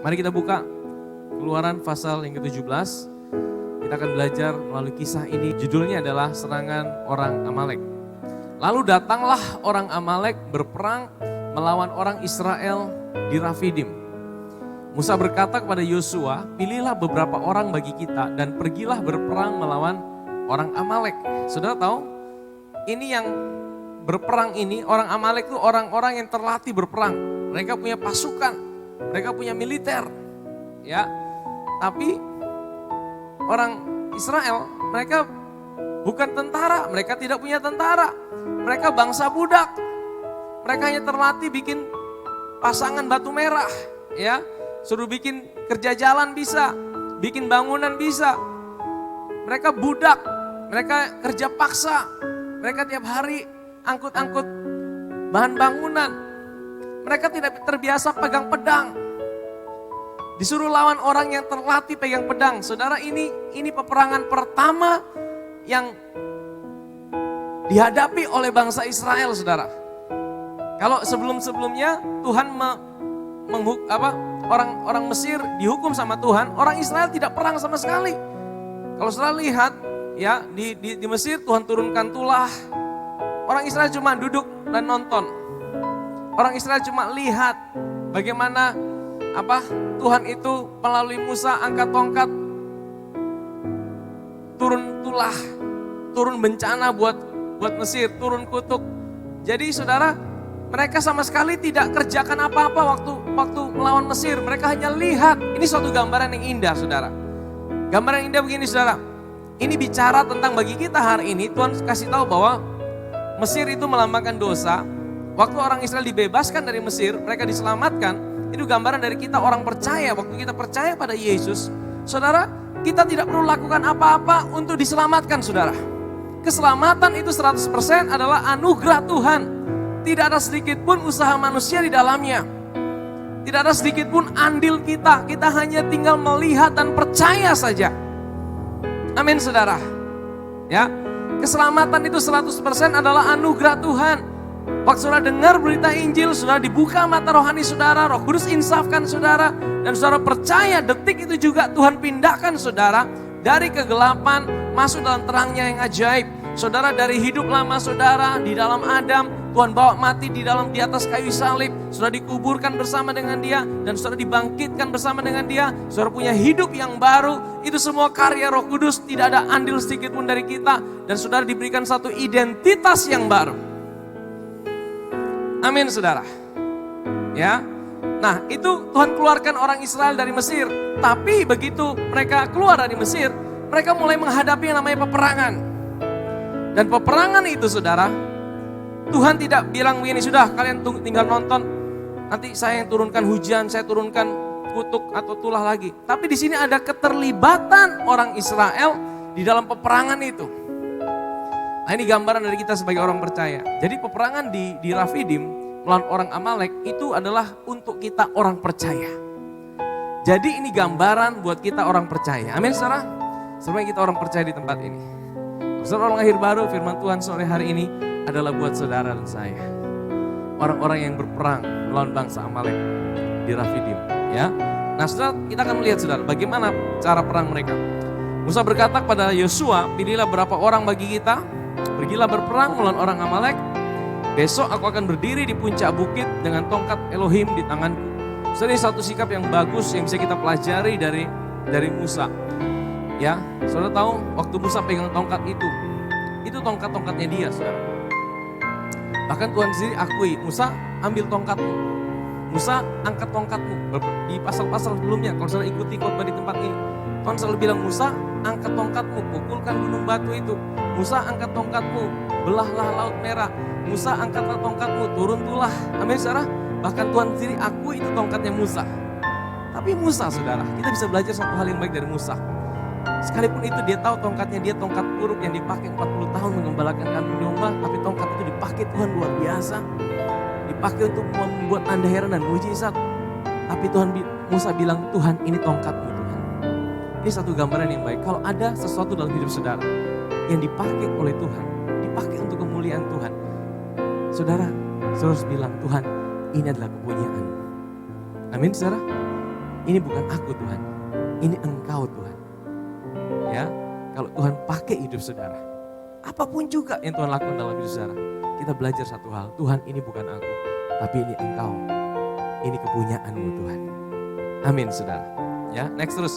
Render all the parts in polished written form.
Mari kita buka Keluaran pasal yang ke-17. Kita akan belajar melalui kisah ini. Judulnya adalah serangan orang Amalek. Lalu datanglah orang Amalek berperang melawan orang Israel di Rafidim. Musa berkata kepada Yosua, pilihlah beberapa orang bagi kita dan pergilah berperang melawan orang Amalek. Saudara tahu, ini yang berperang ini, orang Amalek itu orang-orang yang terlatih berperang. Mereka punya pasukan, mereka punya militer. Ya, tapi orang Israel, mereka bukan tentara, mereka tidak punya tentara. Mereka bangsa budak. Mereka hanya terlatih bikin pasangan batu merah, ya. Suruh bikin kerja jalan bisa, bikin bangunan bisa. Mereka budak, mereka kerja paksa. Mereka tiap hari angkut-angkut bahan bangunan. Mereka tidak terbiasa pegang pedang. Disuruh lawan orang yang terlatih pegang pedang. Saudara, ini peperangan pertama yang dihadapi oleh bangsa Israel, saudara. Kalau sebelum-sebelumnya Tuhan orang Mesir dihukum sama Tuhan, orang Israel tidak perang sama sekali. Kalau saudara lihat ya di Mesir Tuhan turunkan tulah. Orang Israel cuma duduk dan nonton. Orang Israel cuma lihat bagaimana Tuhan itu melalui Musa angkat tongkat, turun tulah, turun bencana buat Mesir, turun kutuk. Jadi saudara, mereka sama sekali tidak kerjakan apa-apa waktu melawan Mesir. Mereka hanya lihat. Ini suatu gambaran yang indah, saudara. Gambaran yang indah begini, saudara. Ini bicara tentang bagi kita hari ini, Tuhan kasih tahu bahwa Mesir itu melambangkan dosa. Waktu orang Israel dibebaskan dari Mesir, mereka diselamatkan. Itu gambaran dari kita orang percaya. Waktu kita percaya pada Yesus, saudara, kita tidak perlu lakukan apa-apa untuk diselamatkan, saudara. Keselamatan itu 100% adalah anugerah Tuhan. Tidak ada sedikit pun usaha manusia di dalamnya. Tidak ada sedikit pun andil kita. Kita hanya tinggal melihat dan percaya saja. Amin, saudara. Ya, keselamatan itu 100% adalah anugerah Tuhan. Waktu saudara dengar berita Injil, saudara dibuka mata rohani saudara, Roh Kudus insafkan saudara, dan saudara percaya detik itu juga Tuhan pindahkan saudara dari kegelapan masuk dalam terangnya yang ajaib. Saudara, dari hidup lama saudara di dalam Adam, Tuhan bawa mati di atas kayu salib. Saudara dikuburkan bersama dengan dia dan saudara dibangkitkan bersama dengan dia. Saudara punya hidup yang baru. Itu semua karya Roh Kudus, tidak ada andil sedikit pun dari kita. Dan saudara diberikan satu identitas yang baru. Amin, saudara. Ya. Nah, itu Tuhan keluarkan orang Israel dari Mesir. Tapi begitu mereka keluar dari Mesir, mereka mulai menghadapi yang namanya peperangan. Dan peperangan itu, saudara, Tuhan tidak bilang begini, sudah kalian tinggal nonton, nanti saya yang turunkan hujan, saya turunkan kutuk atau tulah lagi. Tapi di sini ada keterlibatan orang Israel di dalam peperangan itu. Nah, ini gambaran dari kita sebagai orang percaya. Jadi peperangan di Rafidim melawan orang Amalek itu adalah untuk kita orang percaya. Jadi ini gambaran buat kita orang percaya. Amin, saudara. Semuanya kita orang percaya di tempat ini. Saudara, orang lahir baru, firman Tuhan sore hari ini adalah buat saudara dan saya. Orang-orang yang berperang melawan bangsa Amalek di Rafidim. Ya. Nah, saudara, kita akan melihat, saudara, bagaimana cara perang mereka. Musa berkata kepada Yosua, pilihlah berapa orang bagi kita, pergilah berperang melawan orang Amalek. Besok aku akan berdiri di puncak bukit dengan tongkat Elohim di tanganku. Saudara, ini satu sikap yang bagus yang bisa kita pelajari dari Musa. Ya, saudara tahu waktu Musa pegang tongkat itu tongkat-tongkatnya dia, saudara. Bahkan Tuhan sendiri akui, Musa ambil tongkatmu, Musa angkat tongkatmu. Di pasal-pasal sebelumnya, kalau saudara ikuti khotbah di tempat ini, Tuhan selalu bilang, Musa angkat tongkatmu, pukulkan gunung batu itu. Musa angkat tongkatmu, belahlah laut merah. Musa angkatlah tongkatmu, turun tulah. Amin, saudara. Bahkan Tuhan sendiri akui itu tongkatnya Musa. Tapi Musa, saudara, kita bisa belajar satu hal yang baik dari Musa. Sekalipun itu dia tahu tongkatnya dia tongkat buruk yang dipakai 40 tahun mengembalakan kambing domba, tapi tongkat itu dipakai Tuhan luar biasa. Dipakai untuk membuat tanda heran dan mujizat. Tapi Musa bilang, Tuhan ini tongkatmu Tuhan. Ini satu gambaran yang baik. Kalau ada sesuatu dalam hidup saudara yang dipakai oleh Tuhan, dipakai untuk kemuliaan Tuhan, saudara harus bilang, Tuhan ini adalah kepunyaan. Amin, saudara. ini bukan aku Tuhan, ini Engkau Tuhan. Ya, kalau Tuhan pakai hidup saudara, apapun juga yang Tuhan lakukan dalam hidup saudara, kita belajar satu hal, Tuhan ini bukan aku, tapi ini Engkau, ini kepunyaanmu Tuhan. Amin saudara. Ya, next terus.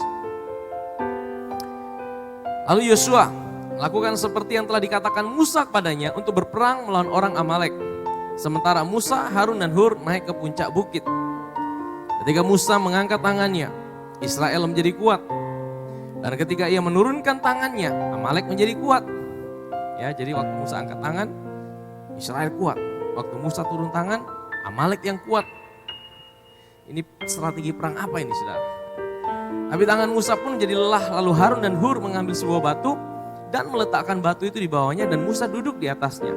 Lalu Yosua lakukan seperti yang telah dikatakan Musa kepadanya untuk berperang melawan orang Amalek. Sementara Musa, Harun dan Hur naik ke puncak bukit. Ketika Musa mengangkat tangannya, Israel menjadi kuat. Dan ketika ia menurunkan tangannya, Amalek menjadi kuat. Ya, jadi waktu Musa angkat tangan, Israel kuat. Waktu Musa turun tangan, Amalek yang kuat. Ini strategi perang apa ini saudara? Tapi tangan Musa pun menjadi lelah, lalu Harun dan Hur mengambil sebuah batu dan meletakkan batu itu di bawahnya dan Musa duduk di atasnya.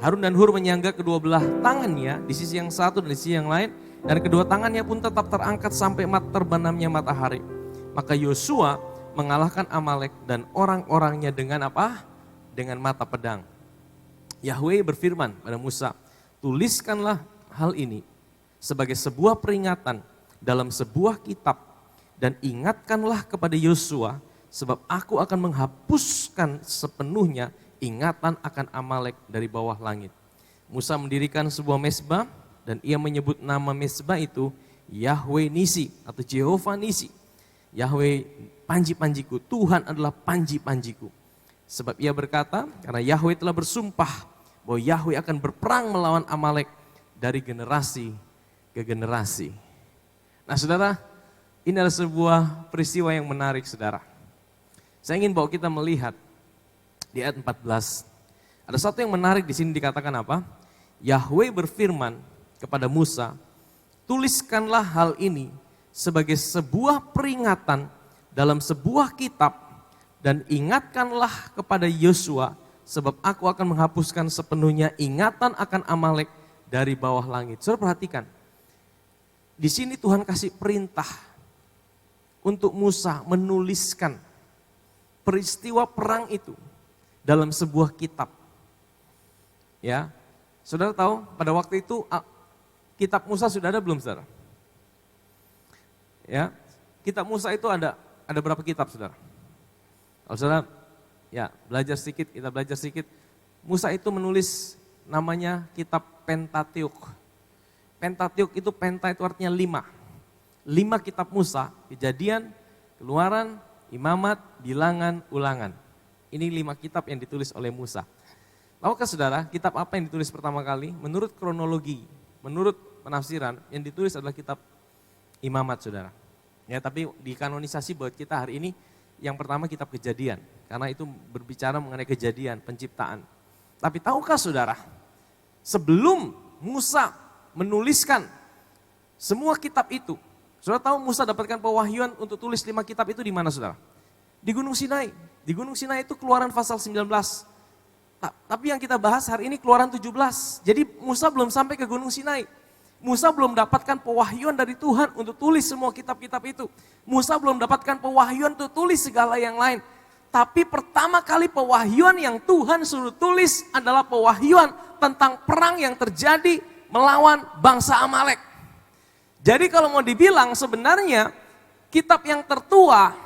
Harun dan Hur menyangga kedua belah tangannya di sisi yang satu dan di sisi yang lain, dan kedua tangannya pun tetap terangkat sampai terbenamnya matahari. Maka Yosua mengalahkan Amalek dan orang-orangnya dengan apa? Dengan mata pedang. Yahweh berfirman pada Musa, tuliskanlah hal ini sebagai sebuah peringatan dalam sebuah kitab dan ingatkanlah kepada Yosua sebab aku akan menghapuskan sepenuhnya ingatan akan Amalek dari bawah langit. Musa mendirikan sebuah mezbah dan ia menyebut nama mezbah itu Yahweh Nisi atau Jehovah Nisi. Yahweh panji-panjiku, Tuhan adalah panji-panjiku. Sebab ia berkata, karena Yahweh telah bersumpah bahwa Yahweh akan berperang melawan Amalek dari generasi ke generasi. Nah saudara, ini adalah sebuah peristiwa yang menarik saudara. Saya ingin bawa kita melihat di ayat 14. Ada satu yang menarik di sini dikatakan apa? Yahweh berfirman kepada Musa, tuliskanlah hal ini sebagai sebuah peringatan dalam sebuah kitab dan ingatkanlah kepada Yosua sebab aku akan menghapuskan sepenuhnya ingatan akan Amalek dari bawah langit. Saudara perhatikan, di sini Tuhan kasih perintah untuk Musa menuliskan peristiwa perang itu dalam sebuah kitab. Ya, saudara tahu pada waktu itu kitab Musa sudah ada belum saudara? Ya, kitab Musa itu ada berapa kitab saudara? Kalau saudara ya belajar sedikit, kita belajar sedikit. Musa itu menulis namanya kitab Pentateuch. Pentateuch itu penta itu artinya 5. 5 kitab Musa, Kejadian, Keluaran, Imamat, Bilangan, Ulangan. Ini 5 kitab yang ditulis oleh Musa. Tahukah saudara, kitab apa yang ditulis pertama kali? Menurut kronologi, menurut penafsiran, yang ditulis adalah kitab Imamat saudara. Ya, tapi dikanonisasi buat kita hari ini, yang pertama kitab Kejadian. Karena itu berbicara mengenai kejadian, penciptaan. Tapi tahukah saudara, sebelum Musa menuliskan semua kitab itu, saudara tahu Musa dapatkan pewahyuan untuk tulis 5 kitab itu di mana saudara? Di Gunung Sinai. Di Gunung Sinai itu Keluaran pasal 19. Tapi yang kita bahas hari ini Keluaran 17. Jadi Musa belum sampai ke Gunung Sinai. Musa belum dapatkan pewahyuan dari Tuhan untuk tulis semua kitab-kitab itu. Musa belum dapatkan pewahyuan untuk tulis segala yang lain. Tapi pertama kali pewahyuan yang Tuhan suruh tulis adalah pewahyuan tentang perang yang terjadi melawan bangsa Amalek. Jadi kalau mau dibilang sebenarnya kitab yang tertua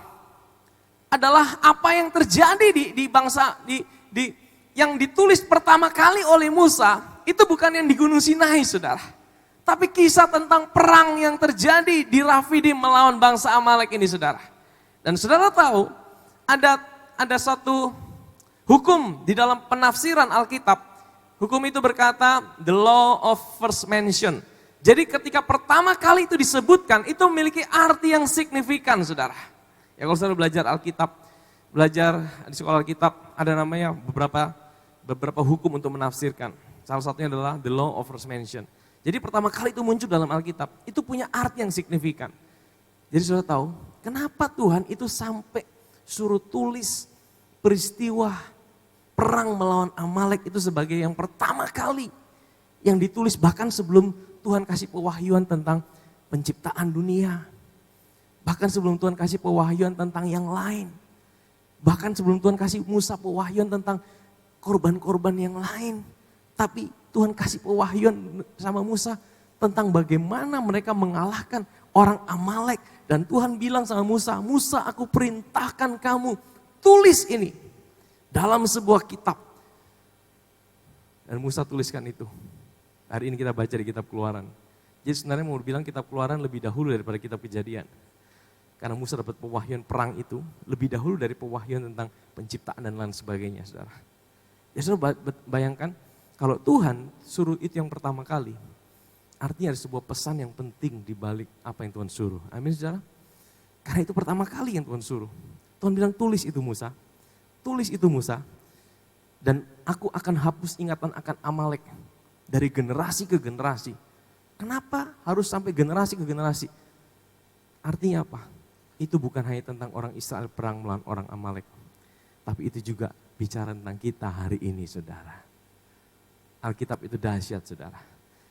adalah apa yang terjadi di bangsa yang ditulis pertama kali oleh Musa, itu bukan yang di Gunung Sinai saudara. Tapi kisah tentang perang yang terjadi di Rafidim melawan bangsa Amalek ini saudara. Dan saudara tahu ada satu hukum di dalam penafsiran Alkitab. Hukum itu berkata the law of first mention. Jadi ketika pertama kali itu disebutkan, itu memiliki arti yang signifikan saudara. Ya kalau saudara belajar Alkitab, belajar di sekolah Alkitab, ada namanya beberapa hukum untuk menafsirkan. Salah satunya adalah the law of first mention. Jadi pertama kali itu muncul dalam Alkitab, itu punya arti yang signifikan. Jadi saudara tahu, kenapa Tuhan itu sampai suruh tulis peristiwa perang melawan Amalek itu sebagai yang pertama kali yang ditulis bahkan sebelum Tuhan kasih pewahyuan tentang penciptaan dunia. Bahkan sebelum Tuhan kasih pewahyuan tentang yang lain. Bahkan sebelum Tuhan kasih Musa pewahyuan tentang korban-korban yang lain. Tapi Tuhan kasih pewahyuan sama Musa tentang bagaimana mereka mengalahkan orang Amalek. Dan Tuhan bilang sama Musa, Musa aku perintahkan kamu tulis ini dalam sebuah kitab. Dan Musa tuliskan itu. Hari ini kita baca di kitab Keluaran. Jadi sebenarnya mau bilang kitab Keluaran lebih dahulu daripada kitab Kejadian. Karena Musa dapat pewahyuan perang itu lebih dahulu dari pewahyuan tentang penciptaan dan lain sebagainya, saudara. Ya saudara bayangkan, kalau Tuhan suruh itu yang pertama kali, artinya ada sebuah pesan yang penting di balik apa yang Tuhan suruh. Amin saudara. Karena itu pertama kali yang Tuhan suruh. Tuhan bilang tulis itu Musa, tulis itu Musa. Dan aku akan hapus ingatan akan Amalek dari generasi ke generasi. Kenapa harus sampai generasi ke generasi? Artinya apa? Itu bukan hanya tentang orang Israel perang melawan orang Amalek. Tapi itu juga bicara tentang kita hari ini saudara. Alkitab itu dahsyat saudara.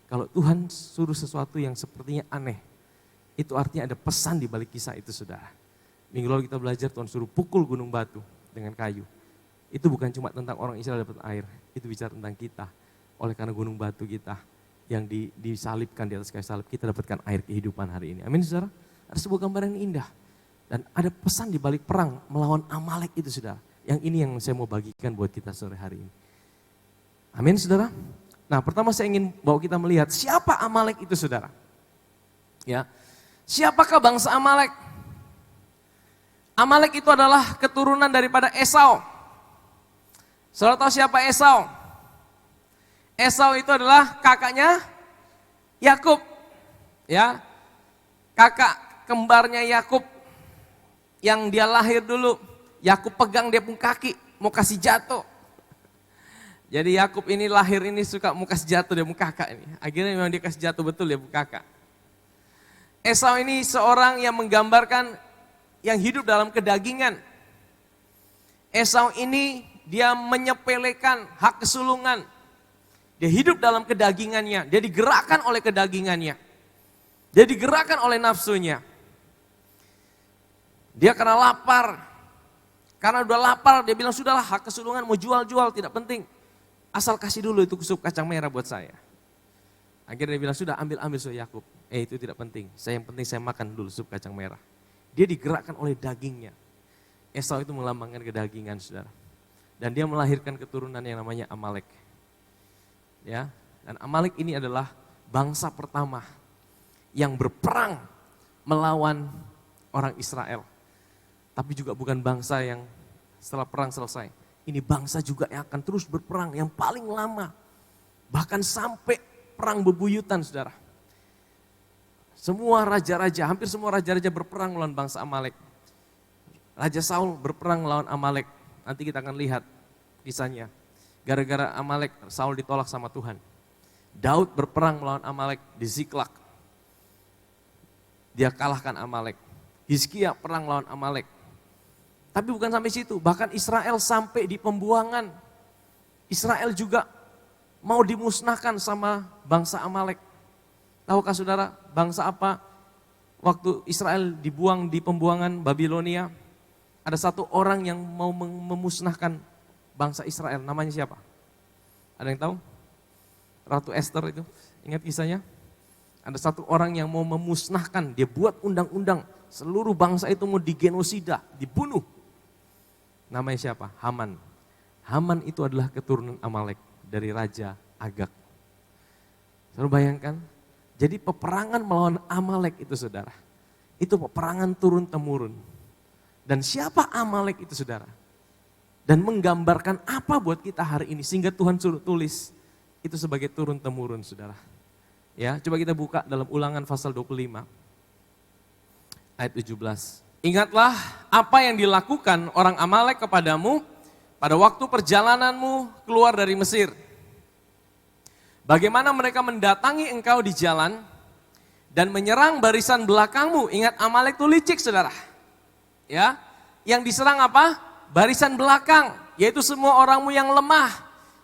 Kalau Tuhan suruh sesuatu yang sepertinya aneh, itu artinya ada pesan di balik kisah itu saudara. Minggu lalu kita belajar Tuhan suruh pukul gunung batu dengan kayu. Itu bukan cuma tentang orang Israel dapat air, itu bicara tentang kita. Oleh karena gunung batu kita yang disalibkan di atas kayu salib, kita dapatkan air kehidupan hari ini. Amin saudara. Ada sebuah gambaran yang indah. Dan ada pesan di balik perang melawan Amalek itu saudara. Yang ini yang saya mau bagikan buat kita sore hari ini. Amin saudara. Nah pertama saya ingin bawa kita melihat siapa Amalek itu saudara. Ya, siapakah bangsa Amalek? Amalek itu adalah keturunan daripada Esau. Saudara tahu siapa Esau? Esau itu adalah kakaknya Yakub. Ya, kakak kembarnya Yakub. Yang dia lahir dulu, Yakub pegang dia pun kaki, mau kasih jatuh. Jadi Yakub ini lahir ini suka mau kasih jatuh dia pun kakak ini. Akhirnya memang dia kasih jatuh betul dia pun kakak. Esau ini seorang yang menggambarkan yang hidup dalam kedagingan. Esau ini dia menyepelekan hak kesulungan. Dia hidup dalam kedagingannya, dia digerakkan oleh kedagingannya. Dia digerakkan oleh nafsunya. Dia karena lapar, karena udah lapar dia bilang sudahlah hak kesulungan mau jual-jual tidak penting. Asal kasih dulu itu sup kacang merah buat saya. Akhirnya dia bilang sudah ambil sup Yakub. Itu tidak penting, yang penting saya makan dulu sup kacang merah. Dia digerakkan oleh dagingnya. Esau itu melambangkan kedagingan saudara. Dan dia melahirkan keturunan yang namanya Amalek. Ya, dan Amalek ini adalah bangsa pertama yang berperang melawan orang Israel. Tapi juga bukan bangsa yang setelah perang selesai. Ini bangsa juga yang akan terus berperang yang paling lama. Bahkan sampai perang bebuyutan saudara. Semua raja-raja, hampir semua raja-raja berperang melawan bangsa Amalek. Raja Saul berperang melawan Amalek. Nanti kita akan lihat kisahnya. Gara-gara Amalek, Saul ditolak sama Tuhan. Daud berperang melawan Amalek di Ziklag. Dia kalahkan Amalek. Hizkia perang melawan Amalek. Tapi bukan sampai situ, bahkan Israel sampai di pembuangan. Israel juga mau dimusnahkan sama bangsa Amalek. Tahukah saudara bangsa apa waktu Israel dibuang di pembuangan Babilonia? Ada satu orang yang mau memusnahkan bangsa Israel, namanya siapa? Ada yang tahu? Ratu Esther itu, ingat kisahnya? Ada satu orang yang mau memusnahkan, dia buat undang-undang, seluruh bangsa itu mau digenosida, dibunuh. Namanya siapa? Haman. Haman itu adalah keturunan Amalek dari Raja Agag. Saudara bayangkan, jadi peperangan melawan Amalek itu saudara, itu peperangan turun-temurun. Dan siapa Amalek itu saudara? Dan menggambarkan apa buat kita hari ini sehingga Tuhan suruh tulis itu sebagai turun-temurun saudara. Ya, coba kita buka dalam Ulangan pasal 25 ayat 17. Ingatlah apa yang dilakukan orang Amalek kepadamu pada waktu perjalananmu keluar dari Mesir. Bagaimana mereka mendatangi engkau di jalan dan menyerang barisan belakangmu. Ingat Amalek itu licik saudara. Ya, yang diserang apa? Barisan belakang, yaitu semua orangmu yang lemah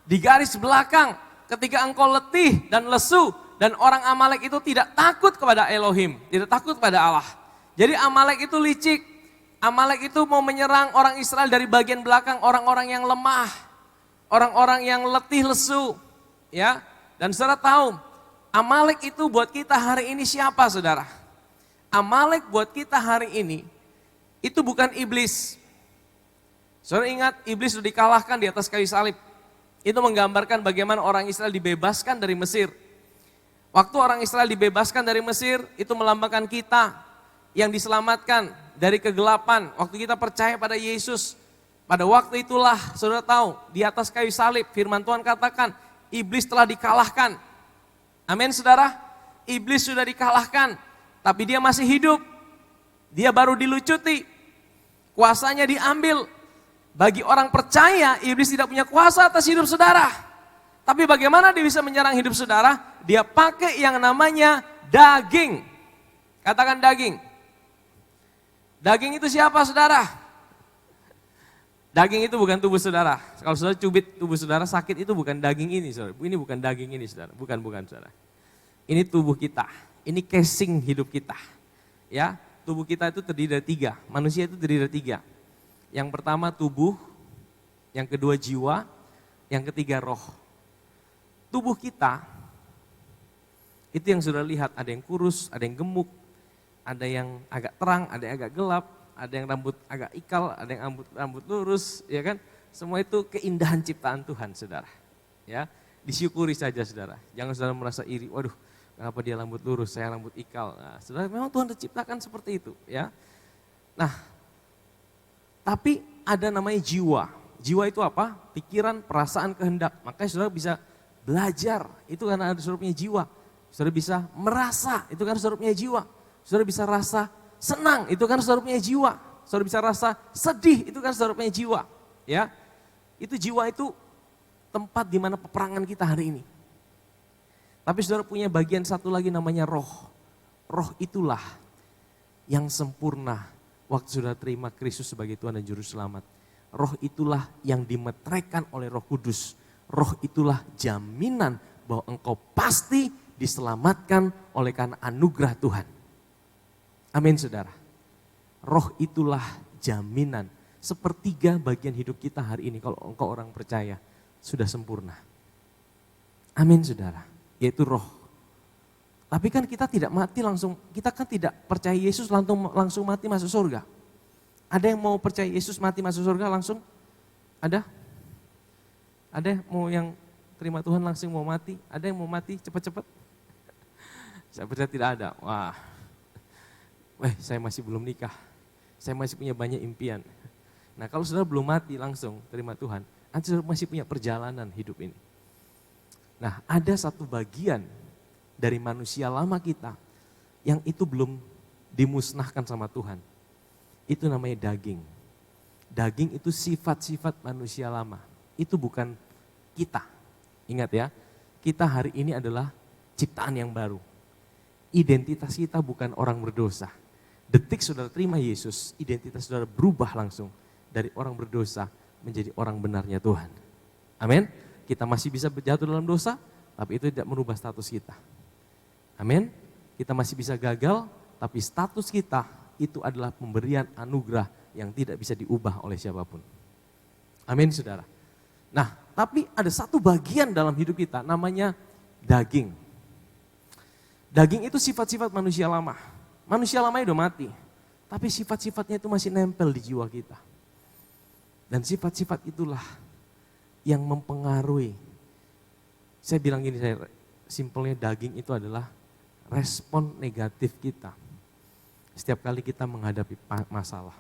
di garis belakang. Ketika engkau letih dan lesu, dan orang Amalek itu tidak takut kepada Elohim, tidak takut kepada Allah. Jadi Amalek itu licik. Amalek itu mau menyerang orang Israel dari bagian belakang, orang-orang yang lemah, orang-orang yang letih lesu, ya. Dan saudara tahu, Amalek itu buat kita hari ini siapa saudara? Amalek buat kita hari ini, itu bukan iblis. Saudara ingat, iblis sudah dikalahkan di atas kayu salib. Itu menggambarkan bagaimana orang Israel dibebaskan dari Mesir. Waktu orang Israel dibebaskan dari Mesir, itu melambangkan kita yang diselamatkan dari kegelapan. Waktu kita percaya pada Yesus, pada waktu itulah saudara tahu, di atas kayu salib firman Tuhan katakan, iblis telah dikalahkan. Amin saudara, iblis sudah dikalahkan, tapi dia masih hidup. Dia baru dilucuti, kuasanya diambil. Bagi orang percaya, iblis tidak punya kuasa atas hidup saudara. Tapi bagaimana dia bisa menyerang hidup saudara? Dia pakai yang namanya daging. Katakan daging. Daging itu siapa saudara? Daging itu bukan tubuh saudara. Kalau saudara cubit tubuh saudara sakit, itu bukan daging ini saudara. Ini bukan daging ini saudara. Bukan saudara. Ini tubuh kita. Ini casing hidup kita. Ya, tubuh kita itu terdiri dari 3. Manusia itu terdiri dari 3. Yang pertama tubuh, yang kedua jiwa, yang ketiga roh. Tubuh kita, itu yang sudah lihat, ada yang kurus, ada yang gemuk, ada yang agak terang, ada yang agak gelap, ada yang rambut agak ikal, ada yang rambut lurus, ya kan? Semua itu keindahan ciptaan Tuhan, saudara. Ya, disyukuri saja, saudara. Jangan saudara merasa iri, waduh, kenapa dia rambut lurus, saya rambut ikal. Nah, saudara, memang Tuhan terciptakan seperti itu, ya. Nah, tapi ada namanya jiwa. Jiwa itu apa? Pikiran, perasaan, kehendak. Makanya saudara bisa belajar, itu karena ada saudara punya jiwa. Saudara bisa merasa, itu karena saudara punya jiwa. Saudara bisa rasa senang, itu karena saudara punya jiwa. Saudara bisa rasa sedih, itu karena saudara punya jiwa. Ya, itu jiwa itu tempat di mana peperangan kita hari ini. Tapi saudara punya bagian satu lagi namanya roh. Roh itulah yang sempurna waktu saudara terima Kristus sebagai Tuhan dan Juru Selamat. Roh itulah yang dimeteraikan oleh Roh Kudus. Roh itulah jaminan bahwa engkau pasti diselamatkan oleh karena anugerah Tuhan. Amin saudara. Roh itulah jaminan. Sepertiga bagian hidup kita hari ini kalau engkau orang percaya sudah sempurna. Amin saudara. Yaitu roh. Tapi kan kita tidak mati langsung, kita kan tidak percaya Yesus langsung mati masuk surga. Ada yang mau percaya Yesus mati masuk surga langsung? Ada? Ada mau yang terima Tuhan langsung mau mati? Ada yang mau mati cepat-cepat? Saya percaya tidak ada. Wah, saya masih belum nikah. Saya masih punya banyak impian. Nah kalau saudara belum mati langsung terima Tuhan, nanti saudara masih punya perjalanan hidup ini. Nah ada satu bagian dari manusia lama kita yang itu belum dimusnahkan sama Tuhan. Itu namanya daging. Daging itu sifat-sifat manusia lama. Itu bukan kita. Ingat ya, kita hari ini adalah ciptaan yang baru. Identitas kita bukan orang berdosa. Detik saudara terima Yesus, identitas saudara berubah langsung. Dari orang berdosa menjadi orang benarnya Tuhan. Amin. Kita masih bisa jatuh dalam dosa, tapi itu tidak merubah status kita. Amin. Kita masih bisa gagal, tapi status kita itu adalah pemberian anugerah yang tidak bisa diubah oleh siapapun. Amin saudara. Nah, tapi ada satu bagian dalam hidup kita namanya daging. Daging itu sifat-sifat manusia lama. Manusia lamanya udah mati, tapi sifat-sifatnya itu masih nempel di jiwa kita. Dan sifat-sifat itulah yang mempengaruhi. Saya bilang gini, simpelnya daging itu adalah respon negatif kita setiap kali kita menghadapi masalah.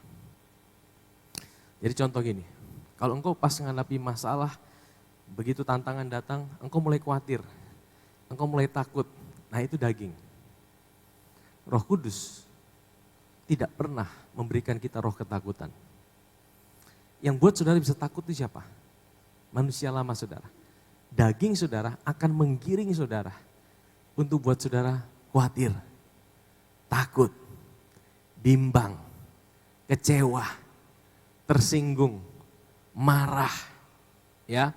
Jadi contoh gini, kalau engkau pas menghadapi masalah, begitu tantangan datang, engkau mulai khawatir, engkau mulai takut, nah itu daging. Roh Kudus tidak pernah memberikan kita roh ketakutan. Yang buat saudara bisa takut itu siapa? Manusia lama saudara. Daging saudara akan menggiring saudara untuk buat saudara khawatir, takut, bimbang, kecewa, tersinggung, marah. Ya,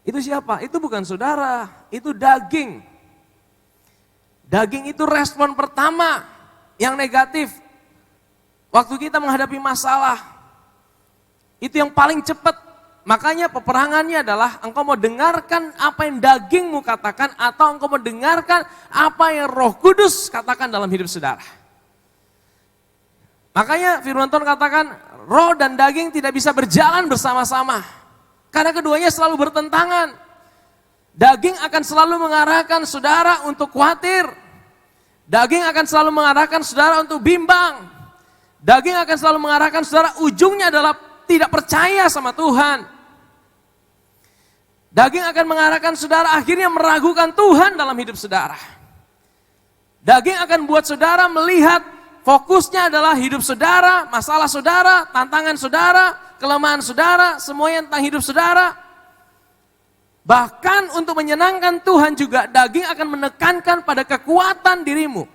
itu siapa? Itu bukan saudara, itu daging. Daging itu respon pertama yang negatif. Waktu kita menghadapi masalah, itu yang paling cepat. Makanya peperangannya adalah engkau mau dengarkan apa yang dagingmu katakan atau engkau mau dengarkan apa yang Roh Kudus katakan dalam hidup saudara. Makanya firman Tuhan katakan, roh dan daging tidak bisa berjalan bersama-sama. Karena keduanya selalu bertentangan. Daging akan selalu mengarahkan saudara untuk khawatir. Daging akan selalu mengarahkan saudara untuk bimbang. Daging akan selalu mengarahkan saudara, ujungnya adalah tidak percaya sama Tuhan. Daging akan mengarahkan saudara akhirnya meragukan Tuhan dalam hidup saudara. Daging akan buat saudara melihat fokusnya adalah hidup saudara, masalah saudara, tantangan saudara, kelemahan saudara, semuanya tentang hidup saudara. Bahkan untuk menyenangkan Tuhan juga daging akan menekankan pada kekuatan dirimu.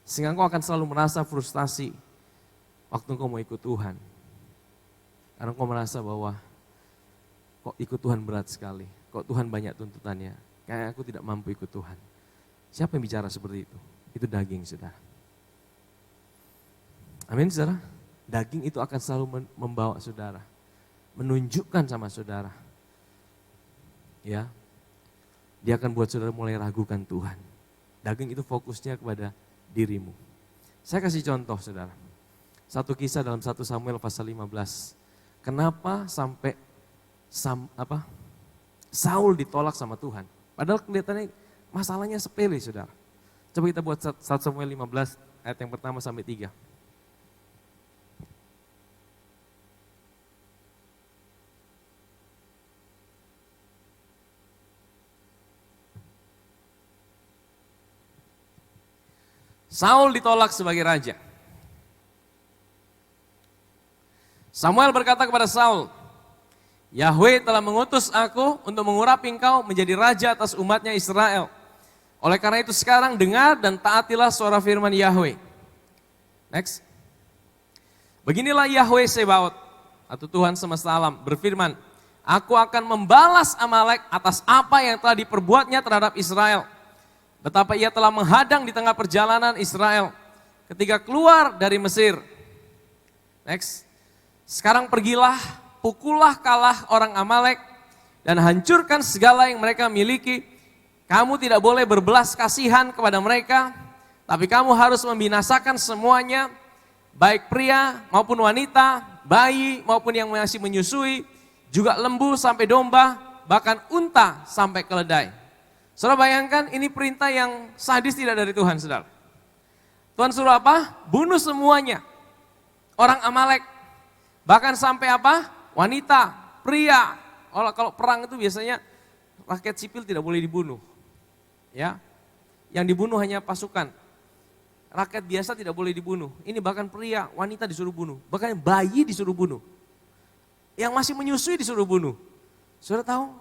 Sehingga engkau akan selalu merasa frustasi waktu engkau mau ikut Tuhan. Karena engkau merasa bahwa kok ikut Tuhan berat sekali, kok Tuhan banyak tuntutannya, kayak aku tidak mampu ikut Tuhan. Siapa yang bicara seperti itu? Itu daging, saudara. Amin, saudara. Daging itu akan selalu membawa saudara, menunjukkan sama saudara. Ya, dia akan buat saudara mulai ragukan Tuhan. Daging itu fokusnya kepada dirimu. Saya kasih contoh saudara. Satu kisah dalam 1 Samuel pasal 15. Kenapa sampai Saul ditolak sama Tuhan? Padahal kelihatannya masalahnya sepele saudara. Coba kita buat 1 Samuel 15 ayat yang pertama sampai 3. Saul ditolak sebagai raja. Samuel berkata kepada Saul, Yahweh telah mengutus aku untuk mengurapi engkau menjadi raja atas umatnya Israel. Oleh karena itu sekarang dengar dan taatilah suara firman Yahweh. Next. Beginilah Yahweh Sebaot, atau Tuhan semesta alam, berfirman, aku akan membalas Amalek atas apa yang telah diperbuatnya terhadap Israel. Betapa ia telah menghadang di tengah perjalanan Israel ketika keluar dari Mesir. Next. Sekarang pergilah, pukullah kalah orang Amalek dan hancurkan segala yang mereka miliki. Kamu tidak boleh berbelas kasihan kepada mereka, tapi kamu harus membinasakan semuanya, baik pria maupun wanita, bayi maupun yang masih menyusui, juga lembu sampai domba, bahkan unta sampai keledai. Saudara bayangkan ini perintah yang sadis tidak dari Tuhan, saudara. Tuhan suruh apa? Bunuh semuanya. Orang Amalek. Bahkan sampai apa? Wanita, pria. Kalau perang itu biasanya rakyat sipil tidak boleh dibunuh. Ya, yang dibunuh hanya pasukan. Rakyat biasa tidak boleh dibunuh. Ini bahkan pria, wanita disuruh bunuh. Bahkan bayi disuruh bunuh. Yang masih menyusui disuruh bunuh. Saudara tahu?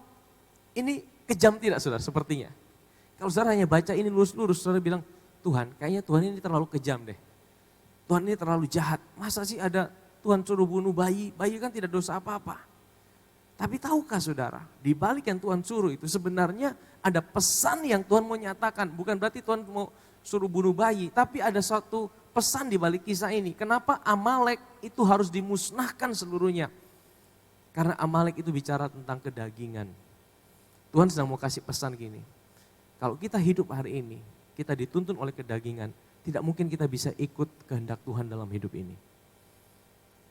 Ini kejam tidak saudara sepertinya. Kalau saudara hanya baca ini lurus-lurus, saudara bilang, Tuhan kayaknya Tuhan ini terlalu kejam deh. Tuhan ini terlalu jahat. Masa sih ada Tuhan suruh bunuh bayi? Bayi kan tidak dosa apa-apa. Tapi tahukah saudara, di balik yang Tuhan suruh itu sebenarnya ada pesan yang Tuhan mau nyatakan. Bukan berarti Tuhan mau suruh bunuh bayi, tapi ada suatu pesan di balik kisah ini. Kenapa Amalek itu harus dimusnahkan seluruhnya? Karena Amalek itu bicara tentang kedagingan. Tuhan sedang mau kasih pesan gini, kalau kita hidup hari ini, kita dituntun oleh kedagingan, tidak mungkin kita bisa ikut kehendak Tuhan dalam hidup ini.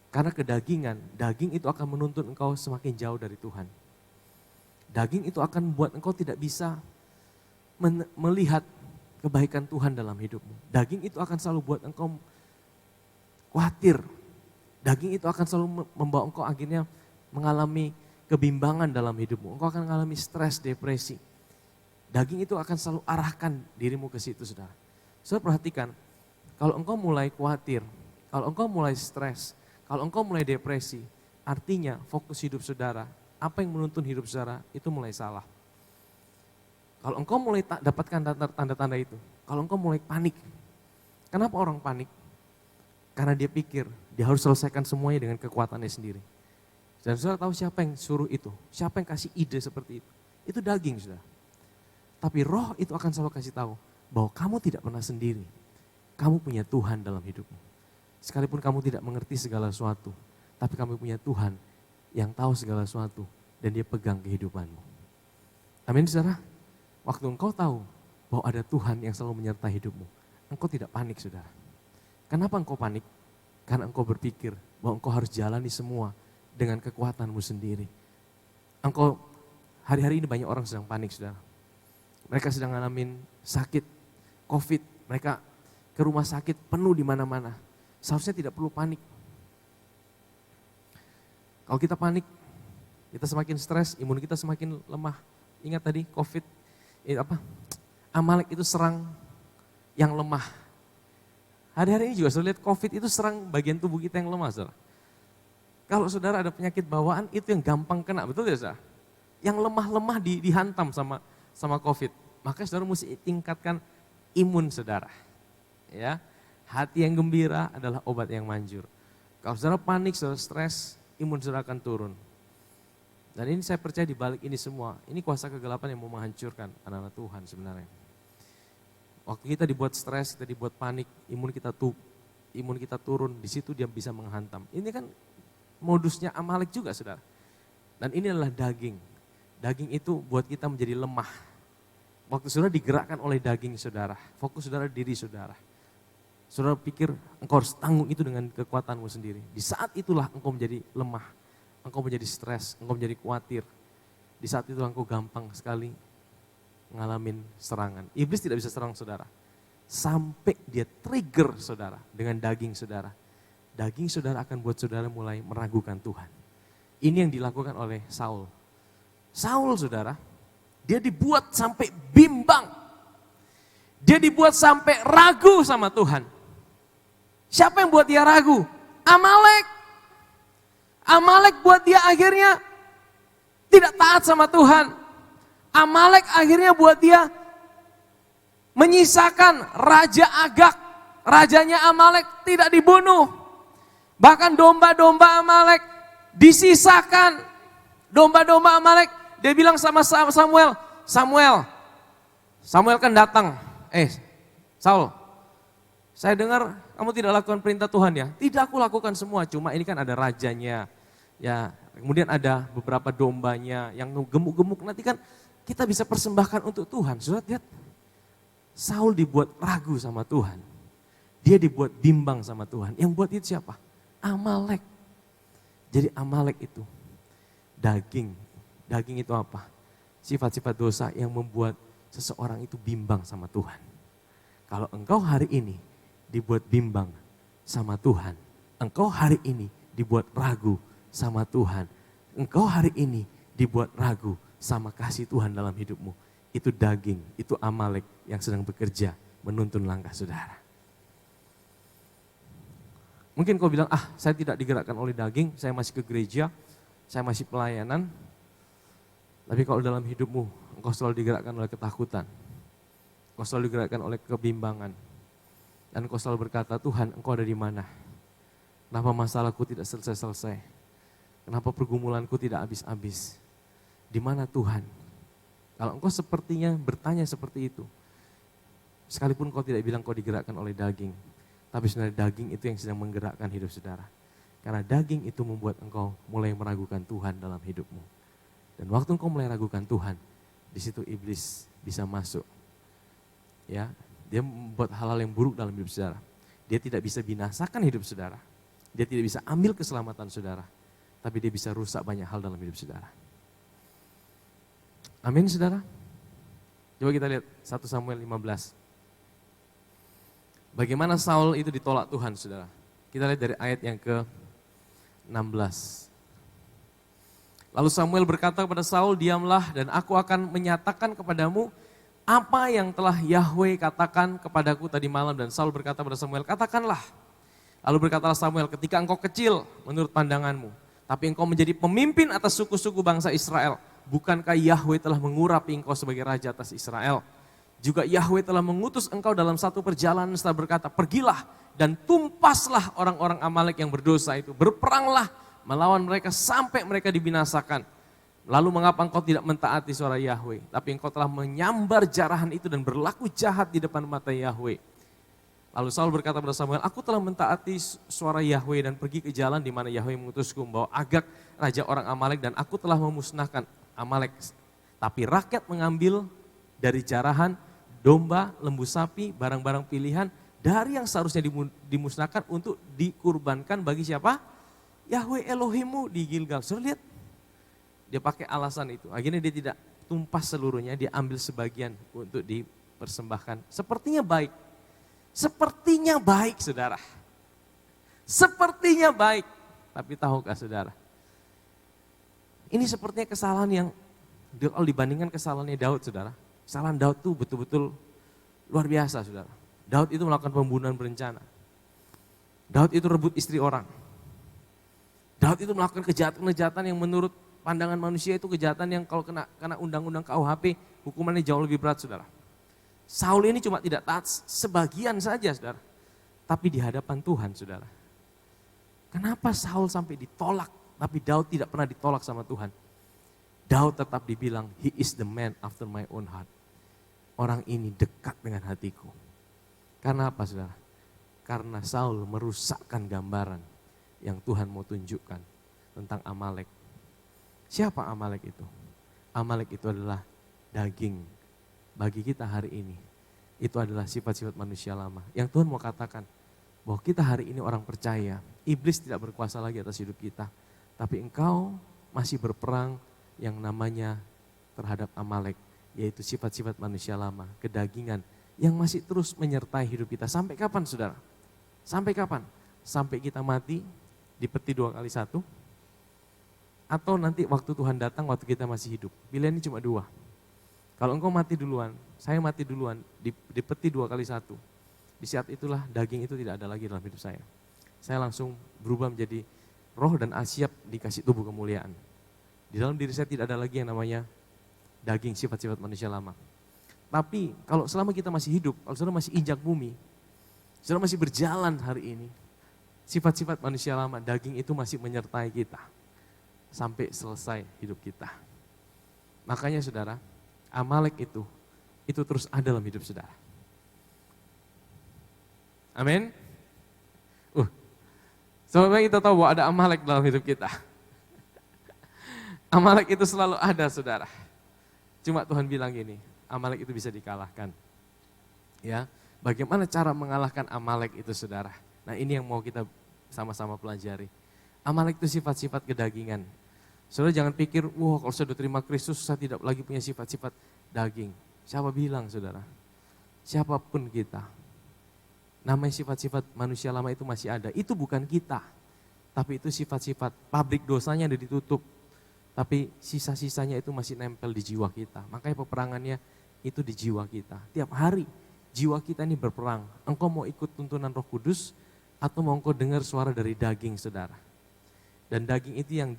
Karena kedagingan, daging itu akan menuntun engkau semakin jauh dari Tuhan. Daging itu akan membuat engkau tidak bisa melihat kebaikan Tuhan dalam hidupmu. Daging itu akan selalu buat engkau khawatir. Daging itu akan selalu membawa engkau akhirnya mengalami kebimbangan dalam hidupmu. Engkau akan mengalami stres, depresi. Daging itu akan selalu arahkan dirimu ke situ, saudara. Saudara perhatikan, kalau engkau mulai khawatir, kalau engkau mulai stres, kalau engkau mulai depresi, artinya fokus hidup saudara, apa yang menuntun hidup saudara, itu mulai salah. Kalau engkau mulai dapatkan tanda-tanda itu, kalau engkau mulai panik, kenapa orang panik? Karena dia pikir, dia harus selesaikan semuanya dengan kekuatannya sendiri. Dan saudara tahu siapa yang suruh itu? Siapa yang kasih ide seperti itu? Itu daging, saudara. Tapi roh itu akan selalu kasih tahu bahwa kamu tidak pernah sendiri. Kamu punya Tuhan dalam hidupmu. Sekalipun kamu tidak mengerti segala sesuatu, tapi kamu punya Tuhan yang tahu segala sesuatu dan dia pegang kehidupanmu. Amin, saudara. Waktu engkau tahu bahwa ada Tuhan yang selalu menyertai hidupmu, engkau tidak panik, saudara. Kenapa engkau panik? Karena engkau berpikir bahwa engkau harus jalani semua dengan kekuatanmu sendiri. Engkau, hari-hari ini banyak orang sedang panik, saudara. Mereka sedang ngalamin sakit, COVID. Mereka ke rumah sakit penuh di mana-mana. Seharusnya tidak perlu panik. Kalau kita panik, kita semakin stres, imun kita semakin lemah. Ingat tadi COVID, Amalek itu serang yang lemah. Hari-hari ini juga saya lihat COVID itu serang bagian tubuh kita yang lemah, saudara. Kalau saudara ada penyakit bawaan itu yang gampang kena, betul ya saudara? Yang lemah-lemah dihantam sama COVID. Makanya saudara mesti tingkatkan imun saudara. Ya, hati yang gembira adalah obat yang manjur. Kalau saudara panik, saudara stres, imun saudara akan turun. Dan ini saya percaya di balik ini semua, ini kuasa kegelapan yang mau menghancurkan anak-anak Tuhan sebenarnya. Waktu kita dibuat stres, kita dibuat panik, imun kita turun, di situ dia bisa menghantam. Ini kan modusnya Amalek juga, saudara. Dan ini adalah daging. Daging itu buat kita menjadi lemah. Waktu saudara digerakkan oleh daging saudara, fokus saudara diri saudara. Saudara pikir engkau harus tanggung itu dengan kekuatanmu sendiri. Di saat itulah engkau menjadi lemah, engkau menjadi stres, engkau menjadi khawatir. Di saat itulah engkau gampang sekali ngalamin serangan. Iblis tidak bisa serang saudara. Sampai dia trigger saudara dengan daging saudara. Daging saudara akan buat saudara mulai meragukan Tuhan. Ini yang dilakukan oleh Saul. Saul saudara, dia dibuat sampai bimbang. Dia dibuat sampai ragu sama Tuhan. Siapa yang buat dia ragu? Amalek. Amalek buat dia akhirnya tidak taat sama Tuhan. Amalek akhirnya buat dia menyisakan Raja Agag. Rajanya Amalek tidak dibunuh. Bahkan domba-domba Amalek disisakan. Domba-domba Amalek, dia bilang sama Samuel, Samuel kan datang. Saul, saya dengar kamu tidak lakukan perintah Tuhan ya. Tidak, aku lakukan semua, cuma ini kan ada rajanya. Ya, kemudian ada beberapa dombanya yang gemuk-gemuk, nanti kan kita bisa persembahkan untuk Tuhan. Sudah lihat, Saul dibuat ragu sama Tuhan. Dia dibuat bimbang sama Tuhan. Yang buat itu siapa? Amalek. Jadi Amalek itu daging. Daging itu apa? Sifat-sifat dosa yang membuat seseorang itu bimbang sama Tuhan. Kalau engkau hari ini dibuat bimbang sama Tuhan, engkau hari ini dibuat ragu sama Tuhan, engkau hari ini dibuat ragu sama kasih Tuhan dalam hidupmu, itu daging, itu Amalek yang sedang bekerja menuntun langkah saudara. Mungkin kau bilang, saya tidak digerakkan oleh daging, saya masih ke gereja, saya masih pelayanan. Tapi kalau dalam hidupmu, engkau selalu digerakkan oleh ketakutan. Engkau selalu digerakkan oleh kebimbangan. Dan engkau selalu berkata, Tuhan engkau ada di mana? Kenapa masalahku tidak selesai-selesai? Kenapa pergumulanku tidak habis-habis? Di mana Tuhan? Kalau engkau sepertinya bertanya seperti itu, sekalipun kau tidak bilang kau digerakkan oleh daging, tapi sebenarnya daging itu yang sedang menggerakkan hidup saudara. Karena daging itu membuat engkau mulai meragukan Tuhan dalam hidupmu. Dan waktu engkau mulai ragukan Tuhan, di situ iblis bisa masuk. Ya, dia membuat hal-hal yang buruk dalam hidup saudara. Dia tidak bisa binasakan hidup saudara. Dia tidak bisa ambil keselamatan saudara. Tapi dia bisa rusak banyak hal dalam hidup saudara. Amin saudara. Coba kita lihat 1 Samuel 15. Bagaimana Saul itu ditolak Tuhan saudara. Kita lihat dari ayat yang ke-16. Lalu Samuel berkata kepada Saul, diamlah dan aku akan menyatakan kepadamu apa yang telah Yahweh katakan kepadaku tadi malam. Dan Saul berkata kepada Samuel, katakanlah. Lalu berkatalah Samuel, ketika engkau kecil menurut pandanganmu, tapi engkau menjadi pemimpin atas suku-suku bangsa Israel, bukankah Yahweh telah mengurapi engkau sebagai raja atas Israel? Juga Yahweh telah mengutus engkau dalam satu perjalanan setelah berkata, pergilah dan tumpaslah orang-orang Amalek yang berdosa itu, berperanglah melawan mereka sampai mereka dibinasakan. Lalu mengapa engkau tidak mentaati suara Yahweh, tapi engkau telah menyambar jarahan itu dan berlaku jahat di depan mata Yahweh. Lalu Saul berkata kepada Samuel, aku telah mentaati suara Yahweh dan pergi ke jalan di mana Yahweh mengutusku membawa Agag, raja orang Amalek, dan aku telah memusnahkan Amalek. Tapi rakyat mengambil dari jarahan domba, lembu sapi, barang-barang pilihan, dari yang seharusnya dimusnahkan untuk dikurbankan bagi siapa? Yahweh Elohimmu di Gilgal. Saudara lihat, dia pakai alasan itu. Akhirnya dia tidak tumpas seluruhnya, dia ambil sebagian untuk dipersembahkan. Sepertinya baik saudara. Sepertinya baik, tapi tahukah saudara? Ini sepertinya kesalahan yang, kalau dibandingkan kesalahannya Daud saudara. Kesalahan Daud itu betul-betul luar biasa saudara. Daud itu melakukan pembunuhan berencana. Daud itu rebut istri orang. Daud itu melakukan kejahatan-kejahatan yang menurut pandangan manusia itu kejahatan yang kalau kena undang-undang KUHP hukumannya jauh lebih berat saudara. Saul ini cuma tidak taat sebagian saja saudara. Tapi di hadapan Tuhan saudara. Kenapa Saul sampai ditolak tapi Daud tidak pernah ditolak sama Tuhan? Daud tetap dibilang, he is the man after my own heart. Orang ini dekat dengan hatiku. Karena apa saudara? Karena Saul merusakkan gambaran yang Tuhan mau tunjukkan tentang Amalek. Siapa Amalek itu? Amalek itu adalah daging bagi kita hari ini. Itu adalah sifat-sifat manusia lama. Yang Tuhan mau katakan bahwa kita hari ini orang percaya. Iblis tidak berkuasa lagi atas hidup kita. Tapi engkau masih berperang yang namanya terhadap Amalek. Yaitu sifat-sifat manusia lama, kedagingan yang masih terus menyertai hidup kita. Sampai kapan saudara? Sampai kapan? Sampai kita mati dipeti 2 kali 1. Atau nanti waktu Tuhan datang waktu kita masih hidup. Pilihannya cuma 2. Kalau engkau mati duluan, saya mati duluan, dipeti 2 kali 1. Di saat itulah daging itu tidak ada lagi dalam hidup saya. Saya langsung berubah menjadi roh dan asyap dikasih tubuh kemuliaan. Di dalam diri saya tidak ada lagi yang namanya daging, sifat-sifat manusia lama. Tapi kalau selama kita masih hidup, kalau saudara masih injak bumi, saudara masih berjalan hari ini, sifat-sifat manusia lama, daging itu masih menyertai kita sampai selesai hidup kita. Makanya saudara, Amalek itu terus ada dalam hidup saudara. Amin. Sebenarnya kita tahu bahwa ada Amalek dalam hidup kita. Amalek itu selalu ada saudara. Cuma Tuhan bilang gini, Amalek itu bisa dikalahkan. Ya, bagaimana cara mengalahkan Amalek itu saudara? Nah ini yang mau kita sama-sama pelajari. Amalek itu sifat-sifat kedagingan. Saudara jangan pikir, wah kalau saya sudah terima Kristus saya tidak lagi punya sifat-sifat daging. Siapa bilang saudara? Siapapun kita. Namanya sifat-sifat manusia lama itu masih ada. Itu bukan kita. Tapi itu sifat-sifat pabrik dosanya ada ditutup. Tapi sisa-sisanya itu masih nempel di jiwa kita. Makanya peperangannya itu di jiwa kita. Tiap hari jiwa kita ini berperang. Engkau mau ikut tuntunan Roh Kudus atau mau engkau dengar suara dari daging saudara. Dan daging itu yang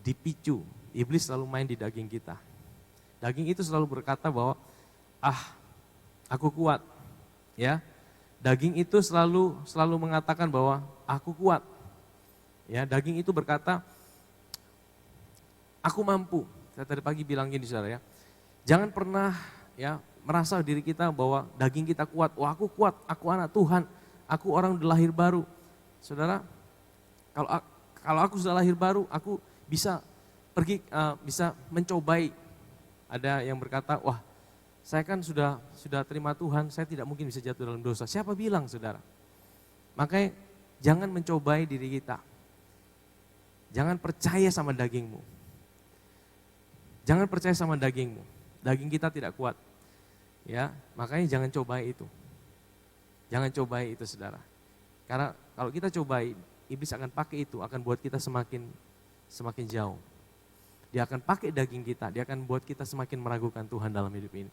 dipicu. Iblis selalu main di daging kita. Daging itu selalu berkata bahwa aku kuat. Ya. Daging itu selalu mengatakan bahwa aku kuat. Ya, daging itu berkata aku mampu. Saya tadi pagi bilang gini saudara ya. Jangan pernah ya merasa diri kita bahwa daging kita kuat. Wah aku kuat, aku anak Tuhan, aku orang udah lahir baru. Saudara, kalau aku sudah lahir baru, aku bisa pergi, bisa mencobai. Ada yang berkata, wah saya kan sudah terima Tuhan, saya tidak mungkin bisa jatuh dalam dosa. Siapa bilang saudara? Makanya jangan mencobai diri kita. Jangan percaya sama dagingmu. Jangan percaya sama dagingmu. Daging kita tidak kuat. Ya, makanya jangan cobai itu. Jangan cobai itu saudara. Karena kalau kita cobai, iblis akan pakai itu, akan buat kita semakin jauh. Dia akan pakai daging kita, dia akan buat kita semakin meragukan Tuhan dalam hidup ini.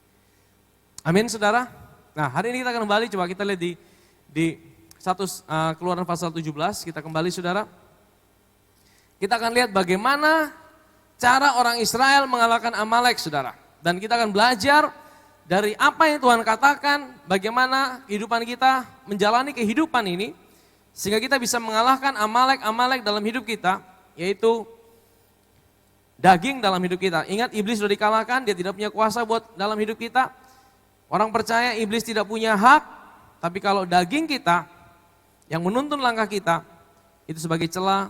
Amin saudara. Nah hari ini kita akan kembali, coba kita lihat di Keluaran pasal 17, kita kembali saudara. Kita akan lihat bagaimana cara orang Israel mengalahkan Amalek saudara. Dan kita akan belajar dari apa yang Tuhan katakan, bagaimana kehidupan kita menjalani kehidupan ini. Sehingga kita bisa mengalahkan Amalek dalam hidup kita, yaitu daging dalam hidup kita. Ingat iblis sudah dikalahkan, dia tidak punya kuasa buat dalam hidup kita. Orang percaya iblis tidak punya hak, tapi kalau daging kita yang menuntun langkah kita, itu sebagai celah,